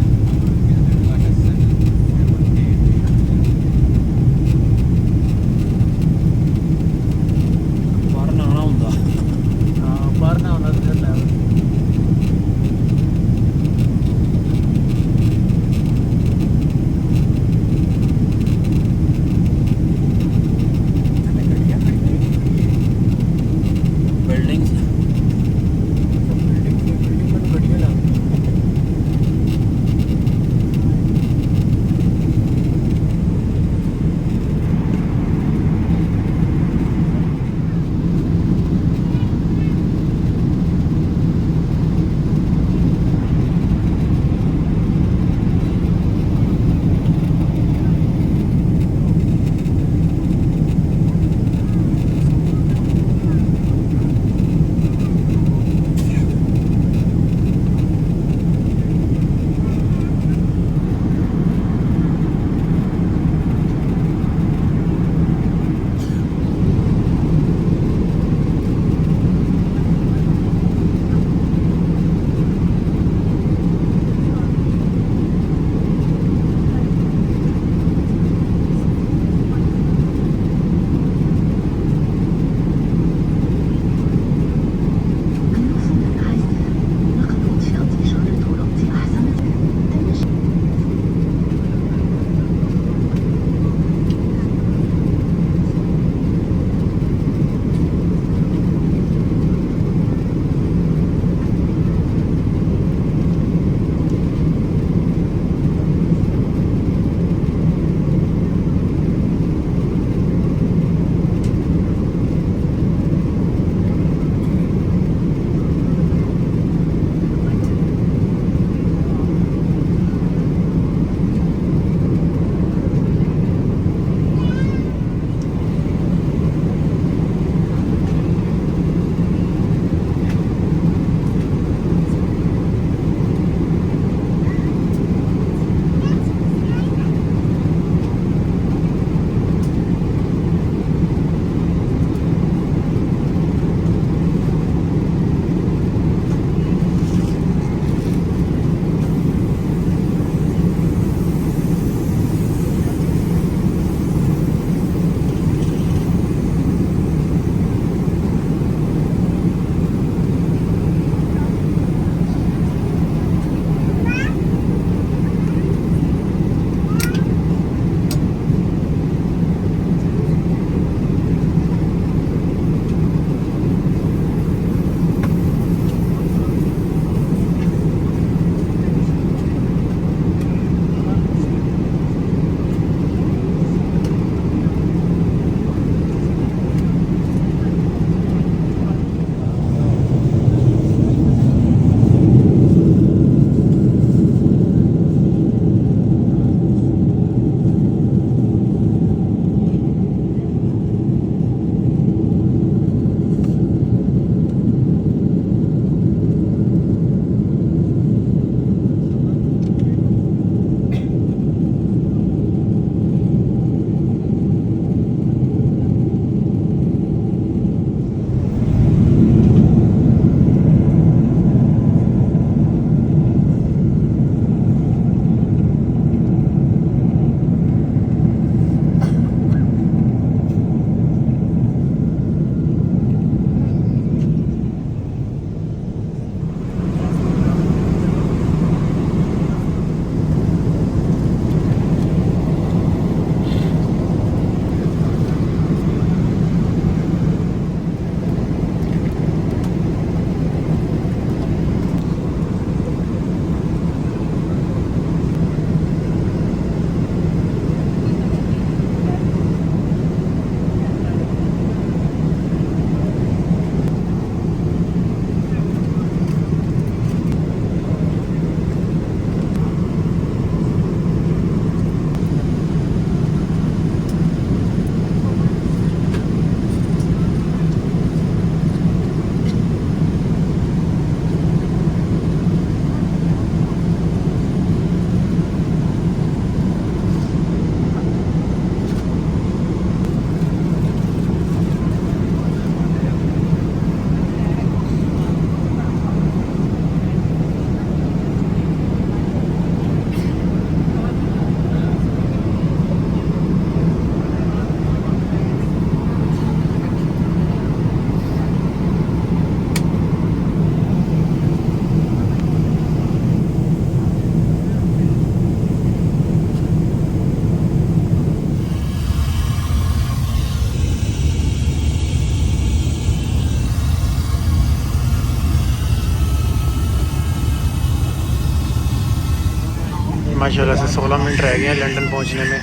S1: माशाल्लाह से 16 मिनट रह गए हैं लंदन पहुंचने में।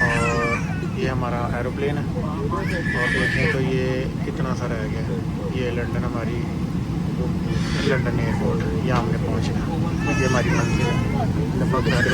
S1: और ये हमारा एरोप्लेन है और देखें तो ये कितना सा रह गया। ये लंदन हमारी लंदन एयरपोर्ट, यहाँ हमने पहुंचना। ये हमारी मंजिल है। लगभग अभी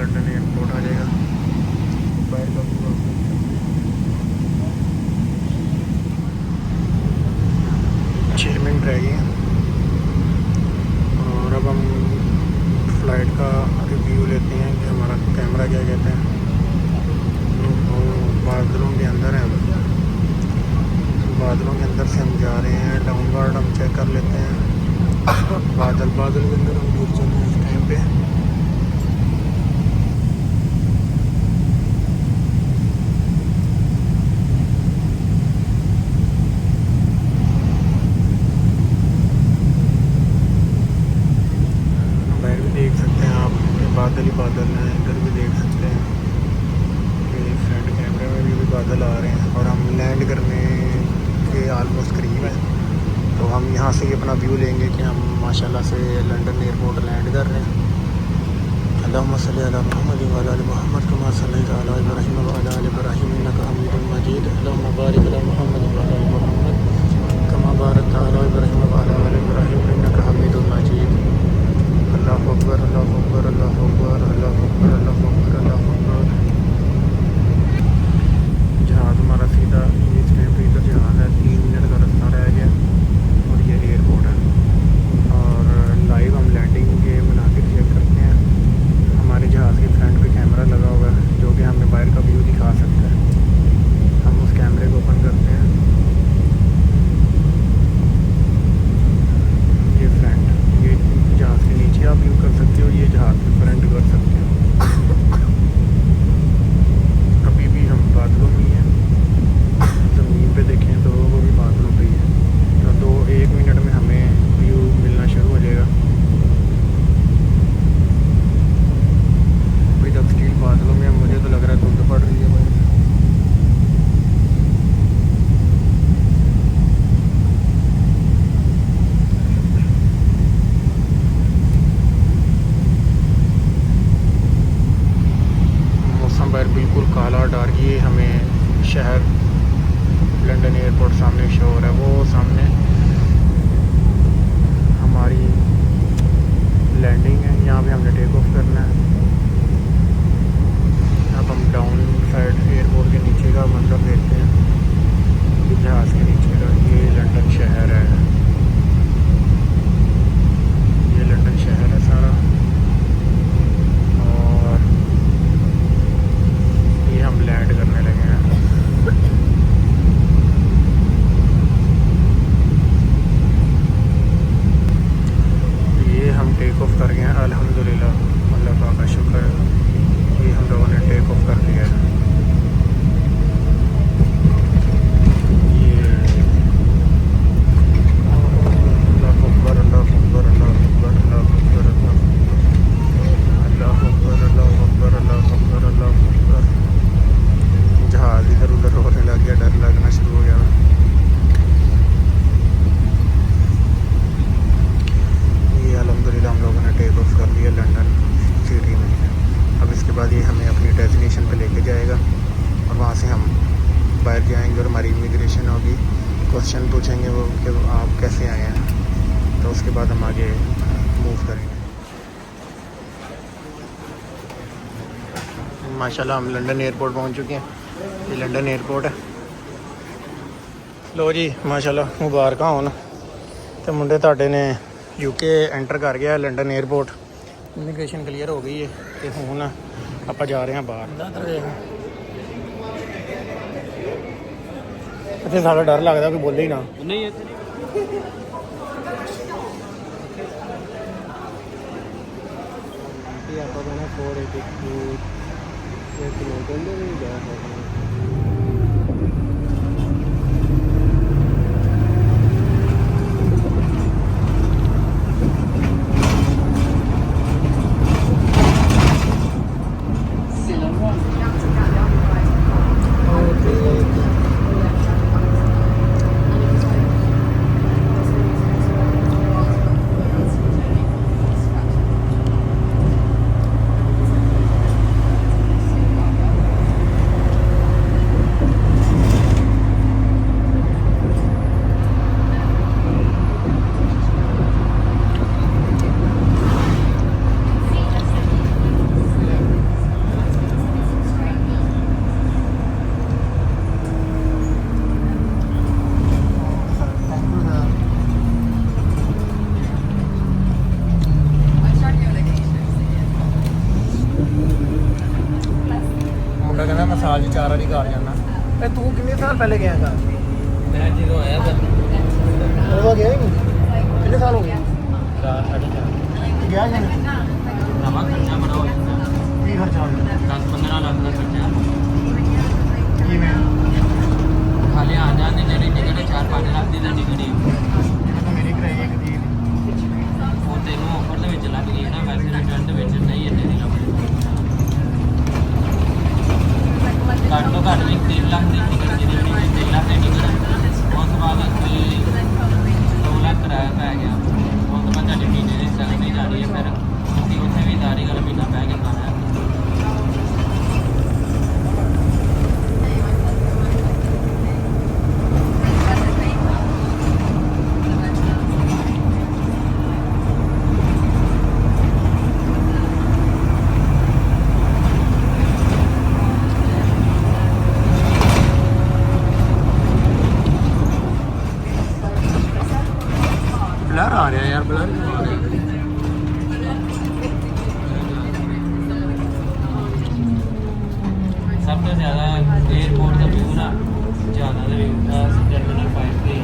S1: लंदन एयरपोर्ट आ जाएगा। बाहर का व्यू आपको 6 मिनट रह गए हैं और अब हम फ्लाइट का रिव्यू लेते हैं कि हमारा कैमरा क्या कहते हैं। तो बादलों के अंदर हैं, बादलों के अंदर से हम जा रहे हैं। डाउनवर्ड हम चेक कर लेते हैं। बादल के अंदर हम घुस चुके हैं इस टाइम पे। देख सकते हैं आप, बादल ही बादल हैं। इधर भी देख सकते हैं कि फ्रंट कैमरे में भी बादल आ रहे हैं और हम लैंड करने के आलमोस्ट करीब हैं। तो हम यहाँ से ही अपना व्यू लेंगे कि हम माशाल्लाह से लंदन एयरपोर्ट लैंड कर रहे हैं। अल्लाहुम्मा सल्ली अला मुहम्मद व अला आलि मुहम्मद कमा सल्लैता अला इब्राहीम व अला आलि इब्राहीम इन्नका हमीदुम मजीद। अल्लाहुम्मा बारिक अला मुहम्मद व अला आलि मुहम्मद कमा बारकता अला इब्राहीम व अला आलि इब्राहीम इन्नका हमीदुम मजीद। अल्लाहु अकबर, अल्लाहु अकबर, अल्लाहु अकबर, अल्लाहु अकबर, अल्लाहु अकबर, अल्लाहु अकबर। जहाज़ हमारा सीधा इस टाइम पे इधर जहाज़ है। 3 मिनट का रास्ता रह गया और ये एयरपोर्ट है। और लाइव हम लैंडिंग के मुनासिब चेक करते हैं। हमारे जहाज़ के फ्रंट पे कैमरा लगा हुआ है जो कि हमें बाहर का व्यू दिखा सकता है। हम उस कैमरे को ओपन करते हैं। ये फ्रंट, ये जहाज़ के नीचे आप व्यू कर सकते हो, ये जहाज़ के फ्रंट कर सकते हो। अभी भी हम बादलों में ही हैं। ज़मीन पे देखें तो वो भी बादलों पे ही है। तो 1 मिनट में हमें व्यू मिलना शुरू हो जाएगा। अभी तक स्टील बादलों में मुझे तो लग रहा है धुंध पड़ रही है भाई। बिल्कुल काला डार्क। ये हमें शहर लंदन एयरपोर्ट सामने शो हो रहा है। वो सामने हमारी लैंडिंग है, यहाँ पे हमने टेक ऑफ करना है। अब हम डाउन साइड एयरपोर्ट के नीचे का मंजर देखते हैं। जहाज़ के नीचे का ये लंदन शहर है। ये लंदन शहर है सारा। हम लैंड करने लगे हैं। ये हम टेक ऑफ कर गए हैं अल्हम्दुलिल्लाह। अल्लाह पाक का शुक्र है कि हम लोगों ने टेक ऑफ कर लिया है। ये अल्लाह अकबर, अल्लाह अकबर, अल्लाह अकबर, अल्लाह अकबर, अल्लाह अकबर, अल्लाह अकबर, अल्लाह अकबर, अल्लाह अकबर। जहाज़ इधर उधर होने लग गया, डर लगना शुरू हो गया। ये अल्हम्दुलिल्लाह हम लोगों ने टेक ऑफ कर लिया लंदन सिटी में। अब इसके बाद ये हमें अपनी डेस्टिनेशन पे लेके जाएगा और वहाँ से हम बाहर जाएंगे और हमारी इमिग्रेशन होगी। क्वेश्चन पूछेंगे वो कि आप कैसे आए हैं। तो उसके बाद हम आगे मूव करेंगे। माशाल्लाह हम लंदन एयरपोर्ट पहुँच चुके हैं। ये लंदन एयरपोर्ट है। ਲੋ ਜੀ ਮਾਸ਼ਾਅੱਲਾ ਮੁਬਾਰਕਾਂ ਹੋਣ ਤੇ ਮੁੰਡੇ ਤੁਹਾਡੇ ਨੇ ਯੂਕੇ ਐਂਟਰ ਕਰ ਗਿਆ ਲੰਡਨ 에ਅਰਪੋਰਟ। ਇਮੀਗ੍ਰੇਸ਼ਨ ਕਲੀਅਰ ਹੋ ਗਈ ਹੈ ਤੇ ਹੁਣ ਆਪਾਂ ਜਾ ਰਹੇ ਹਾਂ ਬਾਹਰ। ਇੱਥੇ ਸਾਡਾ ਡਰ ਲੱਗਦਾ ਕੋਈ ਬੋਲੇ ਹੀ ਨਾ।
S3: ਨਹੀਂ ਇੱਥੇ
S1: ਇਹ ਆਪਾਂ ਬਣਾ 482 ਇੱਕ ਲੋਕਲ ਦੇ ਵੀ ਜਾ ਸਕਦੇ ਕਹਿੰਦਾ ਮੈਂ ਸਾਲ 'ਚ 4 ਵਾਰੀ ਘਰ ਜਾਂਦਾ। ਇਹ ਤੂੰ ਕਿੰਨੇ ਸਾਲ ਪਹਿਲੇ ਗਿਆ ਘਰ?
S3: ਮੈਂ ਜਦੋਂ ਆਇਆ ਤਾਂ
S1: ਉਦੋਂ ਗਿਆ ਹੀ ਨਹੀਂ। ਕਿੰਨੇ ਸਾਲ ਹੋ ਗਏ?
S3: 4.5
S1: ਗਿਆ ਜਾਂ ਨਹੀਂ?
S3: ਨਵਾਂ ਖਰਚਾ ਬੜਾ ਹੋ ਜਾਂਦਾ।
S1: ਕੀ ਖਰਚਾ ਹੋ ਗਿਆ?
S3: 10-15 ਲੱਖ ਦਾ ਖਰਚਾ
S1: ਕਿਵੇਂ?
S3: ਖਾਲੀ ਆ ਜਾਂਦੇ ਜਿਹੜੀ ਟਿਕਟ 4-5 ਲੱਖ ਦੀ ਤਾਂ ਟਿਕਟ ਹੀ
S1: ਇਹ ਤਾਂ ਮੇਰੀ ਕਰਾਈ ਇੱਕ ਦੀ।
S3: ਉਹ ਤੈਨੂੰ ਆਫਰ ਦੇ ਵਿੱਚ ਲੱਗ ਗਈ ਨਾ, ਵੈਸੇ ਰਿਟਰਨ ਦੇ ਵਿੱਚ ਨਹੀਂ ਇੰਨੇ ਦੀ ਲੱਗੀ। ਘੱਟ ਤੋਂ ਘੱਟ ਵੀ 3 ਲੱਖ ਦੀ ਟਿਕਟ ਜਿਹਦੀ ਵੀ 3 ਲੱਖ ਦੀ ਟਿਕਟ ਉਸ ਤੋਂ ਬਾਅਦ ਕੋਈ 2 ਲੱਖ ਕਿਰਾਇਆ ਪੈ ਗਿਆ। ਉਸ ਤੋਂ ਬਾਅਦ ਤੁਹਾਡੀ ਮਹੀਨੇ ਦੀ ਸੈਲਰੀ ਜਾਣੀ ਹੈ, ਫਿਰ ਅਸੀਂ ਉੱਥੇ ਵੀ ਦਾਰੀ ਗੱਲ ਮਹੀਨਾ ਬਹਿ ਕੇ ਖਾਣਾ ਹੈ।
S1: ਬਲਰ ਆ ਰਿਹਾ ਯਾਰ, ਬਲਰ ਕਿਉਂ ਆ ਰਿਹਾ?
S3: ਸਭ ਤੋਂ ਜ਼ਿਆਦਾ 에어ਪੋਰਟ ਦਾ ਵਿਊ ਨਾ ਜ਼ਿਆਦਾ ਦਾ ਵਿਊ ਦਾ ਟਰਮੀਨਲ 5 ਤੇ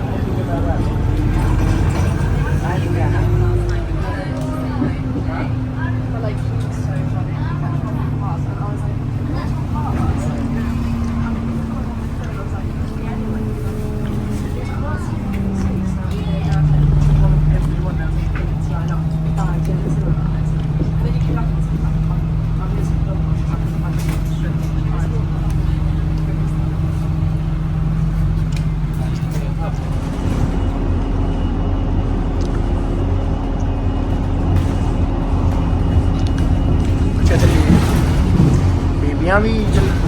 S1: ਬੀਬੀਆਂ ਵੀ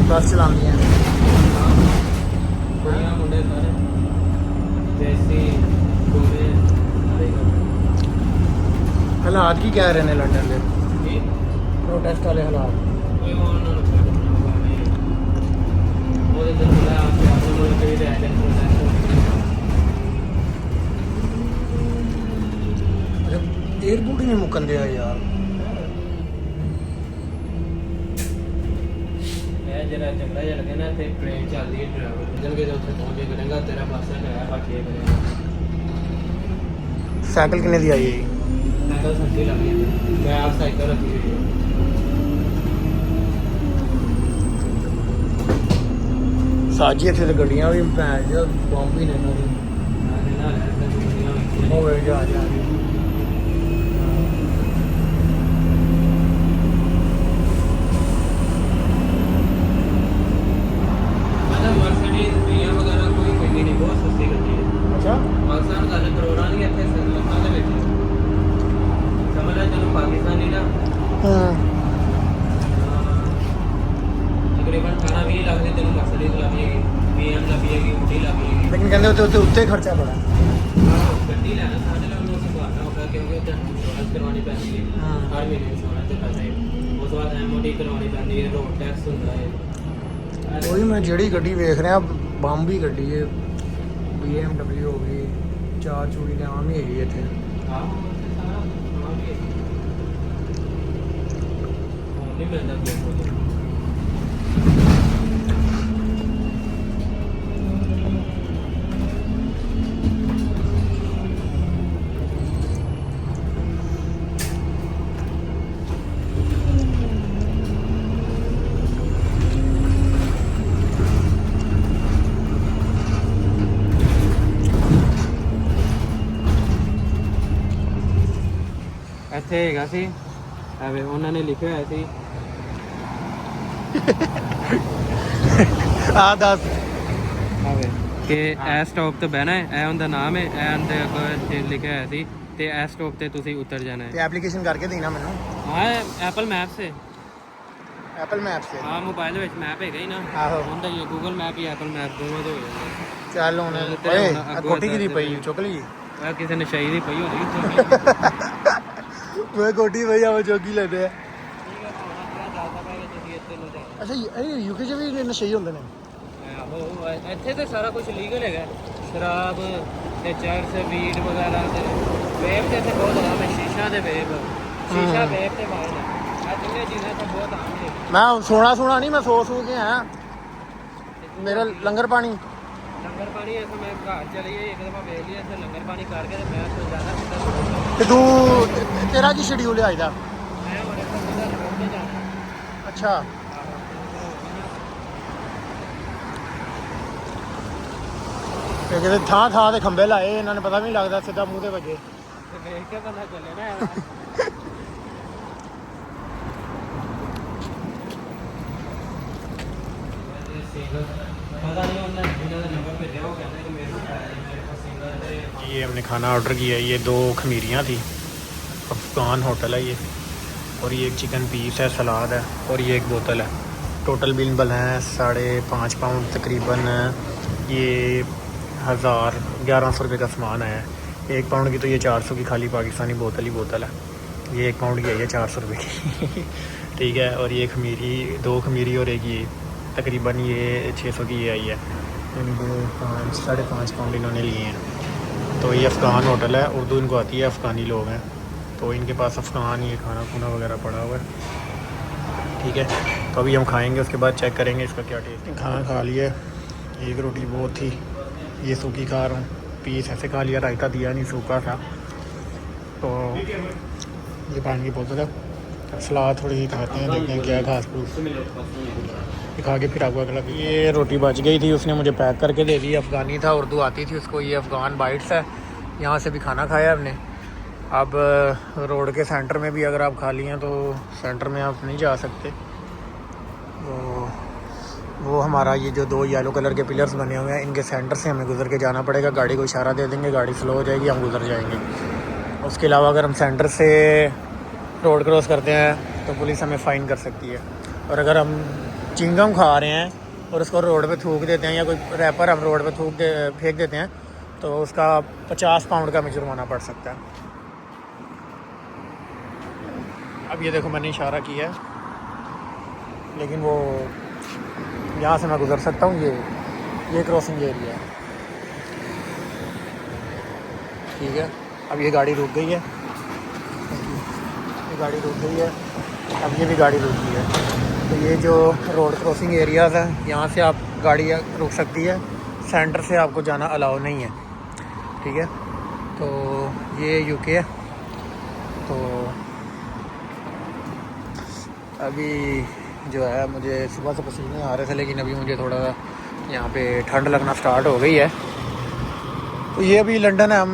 S1: ਬੱਸ ਚਲਾਉਂਦੀਆਂ ਨੇ।
S3: ਕੁੜੀਆਂ ਮੁੰਡੇ ਸਾਰੇ ਜੈਸੇ ਗੋਰੇ ਸਾਰੇ
S1: ਹਾਲਾਤ ਕੀ ਕਹਿ ਰਹੇ ਨੇ ਲੰਡਨ ਦੇ
S3: ਇਹ
S1: ਪ੍ਰੋਟੈਸਟ ਵਾਲੇ ਹਾਲਾਤ?
S3: ਕੋਈ ਉਹਨਾਂ ਨੂੰ ਉਹਦੇ ਦਿਨ ਬੁਲਾ ਆ ਕੇ ਆਪਣੇ ਕੋਲ ਕਹੀ ਦੇ ਆਇਡੈਂਟ
S1: 에ਅਰਪੋਰਟ ਹੀ ਨਹੀਂ ਮੁੱਕਣ ਦਿਆ ਯਾਰ।
S3: ਜਿਹੜਾ ਝਗੜਾ ਜਿਹਾ ਲੱਗਿਆ ਨਾ ਤੇ ਟ੍ਰੇਨ ਚੱਲਦੀ ਹੈ, ਡਰਾਈਵਰ ਜਲਗੇ ਜੇ ਉੱਥੇ ਪਹੁੰਚੇ ਕਰੇਗਾ ਤੇਰਾ ਪਾਸਾ ਹੈ ਬਾਕੀ ਇਹ ਕਰੇਗਾ।
S1: ਸਾਈਕਲ ਕਿੰਨੇ ਦੀ ਆਈ ਹੈ?
S3: ਸਾਈਕਲ ਸੱਚੀ ਲੱਗ ਗਈ, ਮੈਂ ਆਪ ਸਾਈਕਲ ਰੱਖੀ ਹੋਈ ਹੈ।
S1: ਸਾਜੀ ਇੱਥੇ ਤੇ ਗੱਡੀਆਂ ਵੀ ਭੈਣ ਜੋ ਬੰਬ ਹੀ ਨੇ ਇਹਨਾਂ ਦੀ।
S3: ਨਾਲ ਐਸਾ ਦੁਨੀਆ ਵਿੱਚ
S1: ਉਹ ਵੇ ਜਾ ਜਾ
S3: मतलब मर्सिडीज बीएम वगैरह कोई ਗੱਡੀ ਨਹੀਂ, ਬਹੁਤ ਸਸਤੀ ਗੱਡੀ ਹੈ।
S1: ਅੱਛਾ
S3: ਪਾਕਿਸਤਾਨ ਦਾ ਕਰੋੜਾਂ ਨਹੀਂ ਇੱਥੇ ਲੱਖਾਂ ਦੇ ਵਿੱਚ ਸਮਝ ਲੈ ਤੈਨੂੰ ਪਾਕਿਸਤਾਨੀ ਨਾ
S1: ਹਾਂ
S3: ਤਕਰੀਬਨ 18-20 ਲੱਖ ਦੀ ਤੈਨੂੰ ਮਰਸਿਡੀਜ਼ ਲੱਭੇਗੀ, BM ਲੱਭੇਗੀ, Audi ਲੱਭੇਗੀ।
S1: ਲੇਕਿਨ ਕਹਿੰਦੇ ਉੱਤੇ ਖਰਚਾ ਬੜਾ।
S3: ਗੱਡੀ ਲੈਣਾ ਸਾਡੇ ਨਾਲ ਉਹਨੂੰ ਸੰਭਾਲਣਾ ਹੋਗਾ ਕਿਉਂਕਿ ਉਹਦਾ ਇੰਸ਼ੋਰੈਂਸ ਕਰਵਾਉਣੀ ਪੈਂਦੀ ਹੈ, ਹਰ ਮਹੀਨੇ ਇੰਸ਼ੋਰੈਂਸ ਤੇ ਪੈਸਾ ਹੈ। ਉਸ ਤੋਂ ਬਾਅਦ MOT ਕਰਵਾਉਣੀ ਪੈਂਦੀ ਹੈ, ਰੋਡ ਟੈਕਸ ਹੁੰਦਾ ਹੈ।
S1: ਉਹੀ ਮੈਂ ਜਿਹੜੀ ਗੱਡੀ ਵੇਖ ਰਿਹਾ ਬੰਬ ਹੀ ਗੱਡੀ ਹੈ। BMW हो गई, चार चूड़ी ने आम ही है ये थे।
S3: नहीं मिलता ਇੱਥੇ ਹੈਗਾ ਸੀ ਐਵੇਂ ਉਹਨਾਂ ਨੇ ਲਿਖਿਆ ਹੋਇਆ ਸੀ
S1: ਆ ਦੱਸ
S3: ਆਵੇ ਕਿ ਇਹ ਸਟਾਪ ਤੇ ਬਹਿਣਾ ਹੈ, ਇਹ ਉਹਦਾ ਨਾਮ ਹੈ, ਇਹ ਅੰਦਰ ਅੱਗੇ ਲਿਖਿਆ ਹੋਇਆ ਸੀ ਤੇ ਇਹ ਸਟਾਪ ਤੇ ਤੁਸੀਂ ਉਤਰ ਜਾਣਾ
S1: ਤੇ
S3: ਹੈ।
S1: ਐਪਲੀਕੇਸ਼ਨ ਕਰਕੇ ਦੇਣਾ ਮੈਨੂੰ।
S3: ਹਾਂ ਐਪਲ ਮੈਪ ਸੇ
S1: ਐਪਲ ਮੈਪ ਸੇ
S3: ਹਾਂ ਮੋਬਾਈਲ ਵਿੱਚ ਮੈਪ ਹੈਗਾ ਹੀ ਨਾ,
S1: ਆਹੋ
S3: ਹੁੰਦਾ ਹੀ ਗੂਗਲ ਮੈਪ ਹੀ ਐਪਲ ਮੈਪ ਦੋਵਾਂ ਤੋਂ ਹੋ ਜਾਂਦਾ।
S1: ਚੱਲ ਹੁਣ
S3: ਤੇ
S1: ਓਏ
S3: ਹੁਣ
S1: ਆ
S3: ਅੱਗੋਂ
S1: ਕੋਟੀ ਕਿਦੀ ਪਈ ਚੁੱਕ ਲਈ
S3: ਇਹ ਕਿਸੇ ਨਸ਼ਈ ਦੀ ਪਈ ਹੋਣੀ ਉੱਥੇ
S1: ਮੈਂ ਕੋਟੀ ਪਈ ਆ ਚੌਕੀ ਲੈਦੇ ਆ।
S3: ਠੀਕ ਹੈ ਦੱਸਦਾ ਪਿਆ ਕਿ ਤੁਸੀਂ ਇੱਥੇ ਨੂੰ ਜਾਣਾ।
S1: ਅੱਛਾ ਇਹ ਯੂਕੇ 'ਚ ਵੀ ਨਸ਼ੇ ਹੀ ਹੁੰਦੇ ਨੇ।
S3: ਆਹੋ ਇੱਥੇ ਤੇ ਸਾਰਾ ਕੁਝ ਲੀਗਲ ਹੈਗਾ, ਸ਼ਰਾਬ ਤੇ ਚਰਸ ਵੀਡ ਵਗੈਰਾ ਤੇ ਵੇਬ ਤੇ ਇੱਥੇ ਬਹੁਤ ਆਮ ਹੈ, ਸ਼ੀਸ਼ਾ ਦੇ ਵੇਬ ਸ਼ੀਸ਼ਾ ਵੇਬ ਤੇ ਮਾਰਨ ਆ ਜਿੰਨੇ ਚੀਜ਼ਾਂ ਤੇ ਬਹੁਤ ਆਮ ਨੇ।
S1: ਮੈਂ ਸੋਣਾ ਨਹੀਂ, ਮੈਂ ਸੋ ਕੇ ਆਇਆ। ਮੇਰਾ ਲੰਗਰ ਪਾਣੀ
S3: ਲੰਗਰ ਪਾਣੀ ਇਸ ਮੈਂ ਘਰ ਚਲੀ ਗਈ ਇੱਕ ਦਫਾ ਵੇਖ ਲਿਆ ਇੱਥੇ ਲੰਗਰ ਪਾਣੀ ਕਰਕੇ ਤੇ ਮੈਂ ਸੋ ਜਾਣਾ ਸਿੱਧਾ
S1: ਤੇ ਤੂੰ ਤੇਰਾ ਕੀ ਸ਼ਡਿਊਲ ਹੈ ਅੱਜ ਦਾ?
S3: ਮੈਂ ਹੁਣ ਇੱਥੇ ਸਿੱਧਾ ਰੋਡ ਤੇ ਜਾਣਾ।
S1: ਅੱਛਾ ਤੇ ਕਿਤੇ ਥਾਂ ਤੇ ਖੰਭੇ ਲਾਏ, ਇਹਨਾਂ ਨੇ ਪਤਾ ਵੀ ਨਹੀਂ ਲੱਗਦਾ, ਸਿੱਧਾ ਮੂੰਹ ਤੇ ਵੱਜੇ।
S3: ਤੇ ਵੇਖ ਕੇ ਬੰਦਾ ਚੱਲੇ ਨਾ पता नहीं उन्होंने जिन्होंने नंबर भेजा वो कहते हैं कि मेरे को सिंगर
S1: ये हमने खाना ऑर्डर किया है। ये 2 खमीरियाँ थी, अफगान होटल है ये, और ये एक चिकन पीस है, सलाद है, और ये एक बोतल है। टोटल बिल हैं 5.5 पाउंड तकरीबन। ये 1100 रुपये का सामान आया है। 1 पाउंड की तो ये 400 की खाली पाकिस्तानी बोतल ही बोतल है। ये 1 पाउंड की है, ये 400 रुपये की ठीक है। और ये खमीरी 2 खमीरी और एक ये तकरीबन ये 600 की ये आई है। इनको 5.5 पाउंड इन्होंने लिए हैं। तो ये अफ़गान होटल है, उर्दू इनको आती है, अफ़गानी लोग हैं तो इनके पास अफ़गान ये खाना खुना वगैरह पड़ा हुआ है। ठीक है, तो अभी हम खाएंगे, उसके बाद चेक करेंगे इसका क्या टेस्ट है। खाना खा लिया, एक रोटी बहुत थी, ये सूखी खा रहा हूँ, पीस ऐसे खा लिया, रायता दिया नहीं, सूखा था। तो ये पानी की बोतल है, सलाद थोड़ी खाते हैं, देखते हैं क्या घास फूस खा के फिर आपको अगला। ये रोटी बच गई थी, उसने मुझे पैक करके दे दी। अफ़गानी था, उर्दू आती थी उसको। ये अफ़गान बाइट्स है, यहाँ से भी खाना खाया हमने। अब रोड के सेंटर में भी अगर आप खा लिए हैं तो सेंटर में आप नहीं जा सकते। तो वो हमारा ये जो 2 येलो कलर के पिलर्स बने हुए हैं, इनके सेंटर से हमें गुजर के जाना पड़ेगा। गाड़ी को इशारा दे देंगे, गाड़ी स्लो हो जाएगी, हम गुजर जाएंगे। उसके अलावा अगर हम सेंटर से रोड क्रॉस करते हैं तो पुलिस हमें फ़ाइन कर सकती है। और अगर हम चिंगम खा रहे हैं और उसको रोड पे थूक देते हैं, या कोई रैपर हम रोड पे फेंक देते हैं, तो उसका 50 पाउंड का हमें जुर्माना पड़ सकता है। अब ये देखो मैंने इशारा किया है, लेकिन वो यहाँ से मैं गुज़र सकता हूँ। ये क्रॉसिंग एरिया है। ठीक है, अब ये गाड़ी रुक गई है, ये गाड़ी रुक गई है, अब ये भी गाड़ी रुक गई है। तो ये जो रोड क्रॉसिंग एरियाज़ हैं, यहाँ से आप गाड़ी रुक सकती है, सेंटर से आपको जाना अलाउ नहीं है। ठीक है, तो ये यूके है। तो अभी जो है मुझे सुबह से पसीने आ रहे थे, लेकिन अभी मुझे थोड़ा यहाँ पे ठंड लगना स्टार्ट हो गई है। तो ये अभी लंदन है, हम